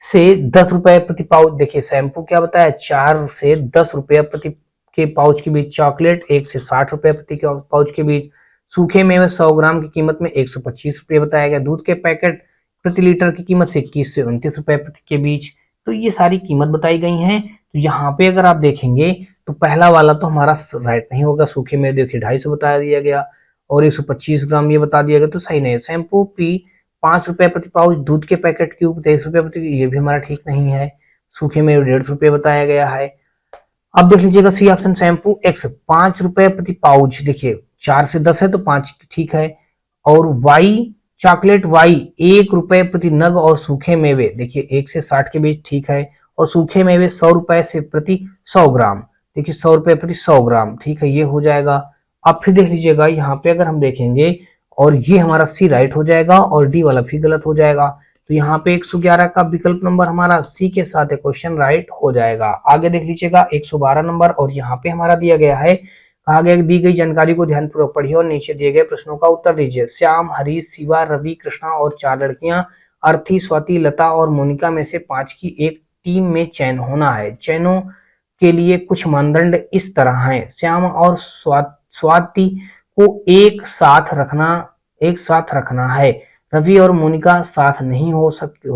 से 10 रुपए प्रति पाउच। देखिए शैम्पू क्या बताया, 4 से 10 रुपए प्रति के पाउच के बीच। चॉकलेट 1 से 60 रुपए प्रति पाउच के बीच। सूखे मेवे 100 ग्राम की कीमत में 125 रुपए बताया गया। दूध के पैकेट प्रति लीटर की कीमत से 21 से 29 रुपए प्रति के बीच। तो ये सारी कीमत बताई गई हैं। तो यहाँ पे अगर आप देखेंगे तो पहला वाला तो हमारा राइट नहीं होगा। सूखे मेवे देखिए 250 बता दिया गया और 125 ग्राम ये बता दिया गया, तो सही नहीं है। शैम्पू पी 5 रुपए प्रति पाउच। दूध के पैकेट क्यूब 23 रुपए प्रति, ये भी हमारा ठीक नहीं है। सूखे में 150 रुपए बताया गया है। अब देख लीजिएगा सी ऑप्शन शैम्पू एक्स 5 रुपए प्रति पाउच। देखिए 4 से 10 है तो 5 ठीक है। और वाई चॉकलेट वाई 1 रुपए प्रति नग। और सूखे मेवे देखिए 1 से 60 के बीच ठीक है। और सूखे मेवे 100 रुपए से प्रति 100 ग्राम। देखिए 100 रुपए प्रति 100 ग्राम ठीक है, ये हो जाएगा। अब फिर देख लीजिएगा यहाँ पे अगर हम देखेंगे और ये हमारा सी राइट हो जाएगा और डी वाला भी गलत हो जाएगा। तो यहाँ पे 111 का विकल्प नंबर हमारा सी के साथ क्वेश्चन राइट हो जाएगा। आगे देख लीजिएगा 112 नंबर, और यहाँ पे हमारा दिया गया है, कहा गया दी गई जानकारी को ध्यानपूर्वक पढ़िए और नीचे दिए गए प्रश्नों का उत्तर दीजिए। श्याम, हरीश, शिवा, रवि, कृष्णा और 4 लड़कियां अर्थी, स्वाति, लता और मोनिका में से 5 की एक टीम में चयन होना है। चयनों के लिए कुछ मानदंड इस तरह हैं। श्याम और स्वाति को एक साथ रखना है। रवि और मोनिका साथ नहीं हो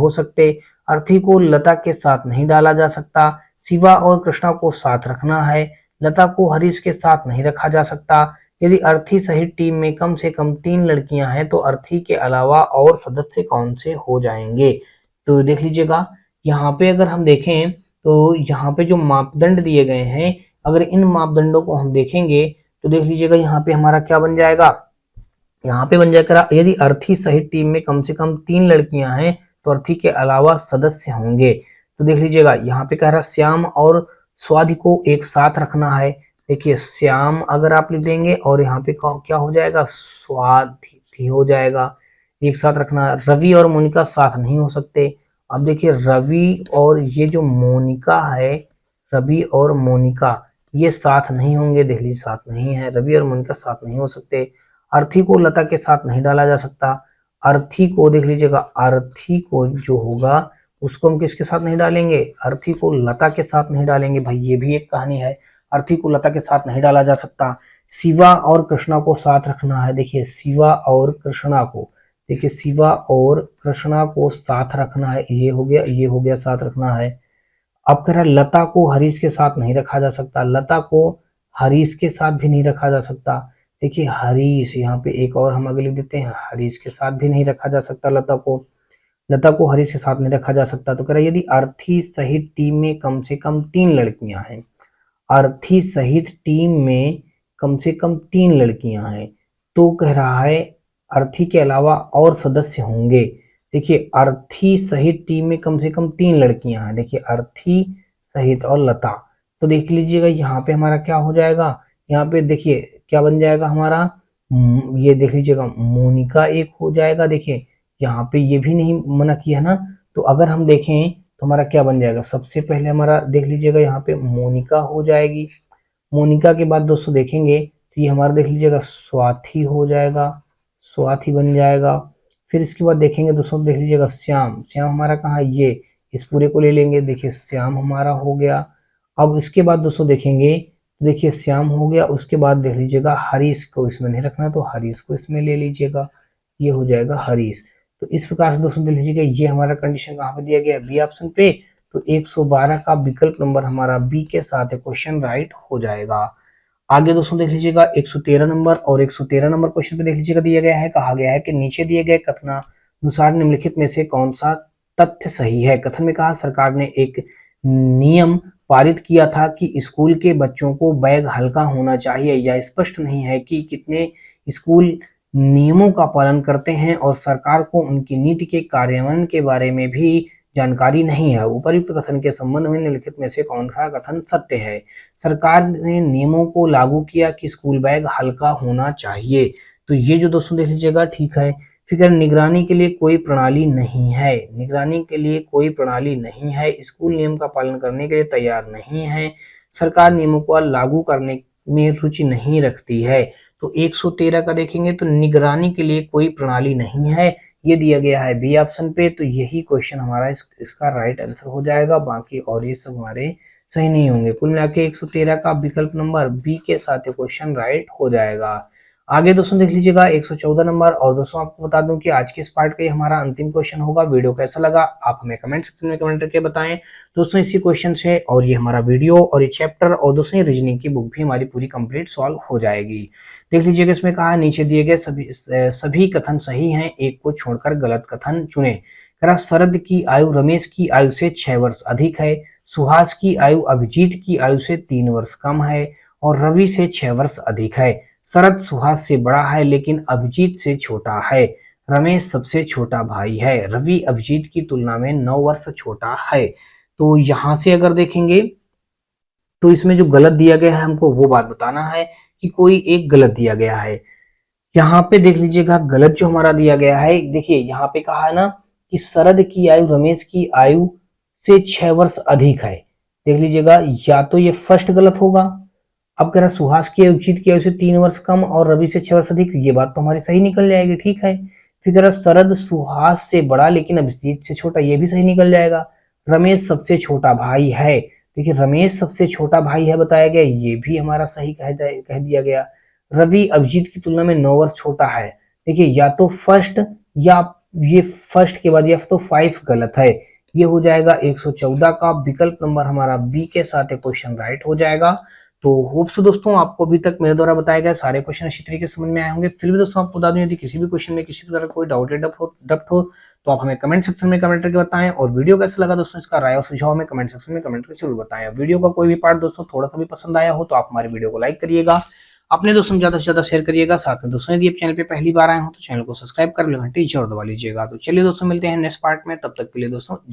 सकते। अर्थी को लता के साथ नहीं डाला जा सकता। शिवा और कृष्णा को साथ रखना है। लता को हरीश के साथ नहीं रखा जा सकता। यदि अर्थी सहित टीम में कम से कम 3 लड़कियां हैं तो अर्थी के अलावा और सदस्य कौन से हो जाएंगे। तो देख लीजिएगा यहाँ पे अगर हम देखें तो यहाँ पे जो मापदंड दिए गए हैं, अगर इन मापदंडों को हम देखेंगे तो देख लीजिएगा यहाँ पे हमारा क्या बन जाएगा। यहाँ पे बन जाएगा यदि अर्थी सहित टीम में कम से कम 3 लड़कियां हैं तो अर्थी के अलावा सदस्य होंगे। तो देख लीजिएगा यहाँ पे कह रहा श्याम और स्वाति को एक साथ रखना है। देखिए श्याम अगर आप लिख देंगे और यहाँ पे क्या हो जाएगा, स्वाति हो जाएगा, एक साथ रखना। रवि और मोनिका साथ नहीं हो सकते। अब देखिए रवि और ये जो मोनिका है, रवि और मोनिका ये साथ नहीं होंगे। देख लीजिए साथ नहीं है, रवि और मोनिका साथ नहीं हो सकते। अर्थी को लता के साथ नहीं डाला जा सकता। अर्थी को देख लीजिएगा, अर्थी को जो होगा उसको हम किसके साथ नहीं डालेंगे, अर्थी को लता के साथ नहीं डालेंगे। भाई ये भी एक कहानी है, अर्थी को लता के साथ नहीं डाला जा सकता। शिवा और कृष्णा को साथ रखना है। देखिए शिवा और कृष्णा को, देखिए शिवा और कृष्णा को साथ रखना है, ये हो गया, ये हो गया, साथ रखना है। अब कह रहा है लता को हरीश के साथ नहीं रखा जा सकता। लता को हरीश के साथ भी नहीं रखा जा सकता। देखिए हरीश, यहाँ पे एक और हम अगले देते हैं, हरीश के साथ भी नहीं रखा जा सकता। लता को हरीश के साथ नहीं रखा जा सकता। तो कह रहा है यदि अर्थी सहित टीम में कम से कम 3 लड़कियां हैं, अर्थी सहित टीम में कम से कम 3 लड़कियां हैं तो कह रहा है अर्थी के अलावा और सदस्य होंगे। देखिए अर्थी सहित टीम में कम से कम 3 लड़कियां हैं। देखिए अर्थी सहित और लता, तो देख लीजिएगा यहाँ पे हमारा क्या हो जाएगा, यहाँ पे देखिए क्या बन जाएगा हमारा, ये देख लीजिएगा मोनिका एक हो जाएगा। देखिए यहाँ पे ये भी नहीं मना किया है ना, तो अगर हम देखें तो हमारा क्या बन जाएगा, सबसे पहले हमारा देख लीजिएगा यहाँ पे मोनिका हो जाएगी। मोनिका के बाद दोस्तों देखेंगे तो ये हमारा देख लीजिएगा स्वाति हो जाएगा, स्वाति बन जाएगा। फिर इसके बाद देखेंगे दोस्तों, देख लीजिएगा श्याम, श्याम हमारा कहाँ, ये इस पूरे को ले लेंगे। देखिए श्याम हमारा हो गया। अब इसके बाद दोस्तों देखेंगे, देखिए श्याम हो गया। उसके बाद देख लीजिएगा हरीश को इसमें नहीं रखना तो हरीश को इसमें ले लीजिएगा, ये हो जाएगा हरीश। तो इस प्रकार से दोस्तों देख लीजिएगा ये हमारा कंडीशन कहाँ पे दिया गया है, बी ऑप्शन पे। तो 112 का विकल्प नंबर हमारा बी के साथ क्वेश्चन राइट हो जाएगा। आगे दोस्तों देख लीजिएगा 113 नंबर, और 113 नंबर क्वेश्चन पे देख लीजिएगा दिया गया है, कहा गया है कि नीचे दिए गए कथनानुसार निम्नलिखित में से कौन सा तथ्य सही है। कथन में कहा सरकार ने एक नियम पारित किया था कि स्कूल के बच्चों को बैग हल्का होना चाहिए। यह स्पष्ट नहीं है कि कितने स्कूल नियमों का पालन करते हैं और सरकार को उनकी नीति के कार्यान्वयन के बारे में भी जानकारी नहीं है। उपयुक्त कथन के संबंध में निम्नलिखित में से कौन सा कथन सत्य है। सरकार ने नियमों को लागू किया कि स्कूल बैग हल्का होना चाहिए, तो ये जो दोस्तों देख लीजिएगा ठीक है। फिर निगरानी के लिए कोई प्रणाली नहीं है, निगरानी के लिए कोई प्रणाली नहीं है। स्कूल नियम का पालन करने के लिए तैयार नहीं है। सरकार नियमों को लागू करने में रुचि नहीं रखती है। तो 113 का देखेंगे तो निगरानी के लिए कोई प्रणाली नहीं है, ये दिया गया है बी ऑप्शन पे, तो यही क्वेश्चन हमारा इसका राइट आंसर हो जाएगा। बाकी और ये सब हमारे सही नहीं होंगे। कुल मिला के 113 का विकल्प नंबर बी के साथ ये क्वेश्चन राइट हो जाएगा। आगे दोस्तों देख लीजिएगा 114 नंबर। और दोस्तों आपको बता दूं कि आज के इस पार्ट का ये हमारा अंतिम क्वेश्चन होगा। वीडियो कैसा लगा आप हमें कमेंट सेक्शन में कमेंट करके बताएं दोस्तों। इसी क्वेश्चन से और ये हमारा वीडियो और ये चैप्टर और दोस्तों ये रीजनिंग की बुक भी हमारी पूरी कंप्लीट सॉल्व हो जाएगी। देख लीजिएगा इसमें कहा नीचे दिए गए सभी कथन सही हैं, एक को छोड़कर गलत कथन चुने। कह शरद की आयु रमेश की आयु से 6 वर्ष अधिक है, सुहास की आयु अभिजीत की आयु से 3 वर्ष कम है और रवि से 6 वर्ष अधिक है। शरद सुहास से बड़ा है लेकिन अभिजीत से छोटा है। रमेश सबसे छोटा भाई है, रवि अभिजीत की तुलना में 9 वर्ष छोटा है। तो यहां से अगर देखेंगे तो इसमें जो गलत दिया गया है हमको वो बात बताना है कि कोई एक गलत दिया गया है। यहाँ पे देख लीजिएगा गलत जो हमारा दिया गया है, देखिए यहाँ पे कहा है ना कि शरद की आयु रमेश की आयु से 6 वर्ष अधिक है। देख लीजिएगा या तो ये फर्स्ट गलत होगा। अब कह रहा सुहास की आयु अभिजीत की आयु से 3 वर्ष कम और रवि से 6 वर्ष अधिक, ये बात तो हमारी सही निकल जाएगी, ठीक है। फिर कह रहा शरद सुहास से बड़ा लेकिन अभिजीत से छोटा, ये भी सही निकल जाएगा। रमेश सबसे छोटा भाई है, देखिए रमेश सबसे छोटा भाई है बताया गया, ये भी हमारा सही कह दिया गया। रवि अभिजीत की तुलना में 9 वर्ष छोटा है, देखिए या तो फर्स्ट या ये फर्स्ट के बाद या तो 5 गलत है। ये हो जाएगा 114 का विकल्प नंबर हमारा बी के साथ क्वेश्चन राइट हो जाएगा। तो होप सो दोस्तों आपको अभी तक मेरे द्वारा बताए गए सारे क्वेश्चन अच्छी तरीके से समझ में आए होंगे। फिर भी दोस्तों आपको बता दूं यदि किसी भी क्वेश्चन में किसी तरह कोई डाउट या डप्ट हो तो आप हमें कमेंट सेक्शन में कमेंट करके बताएं। और वीडियो कैसा लगा दोस्तों इसका राय और सुझाव हमें कमेंट सेक्शन में कमेंट करके जरूर बताएं। वीडियो का कोई भी पार्ट दोस्तों थोड़ा सा भी पसंद आया हो तो आप हमारे वीडियो को लाइक करिएगा, अपने दोस्तों में ज्यादा से ज्यादा शेयर करिएगा। साथ में दोस्तों यदि आप चैनल पे पहली बार आए हो तो चैनल को सब्सक्राइब कर लो, घंटी जरूर दबा लीजिएगा। तो चलिए दोस्तों मिलते हैं नेक्स्ट पार्ट में, तब तक के लिए दोस्तों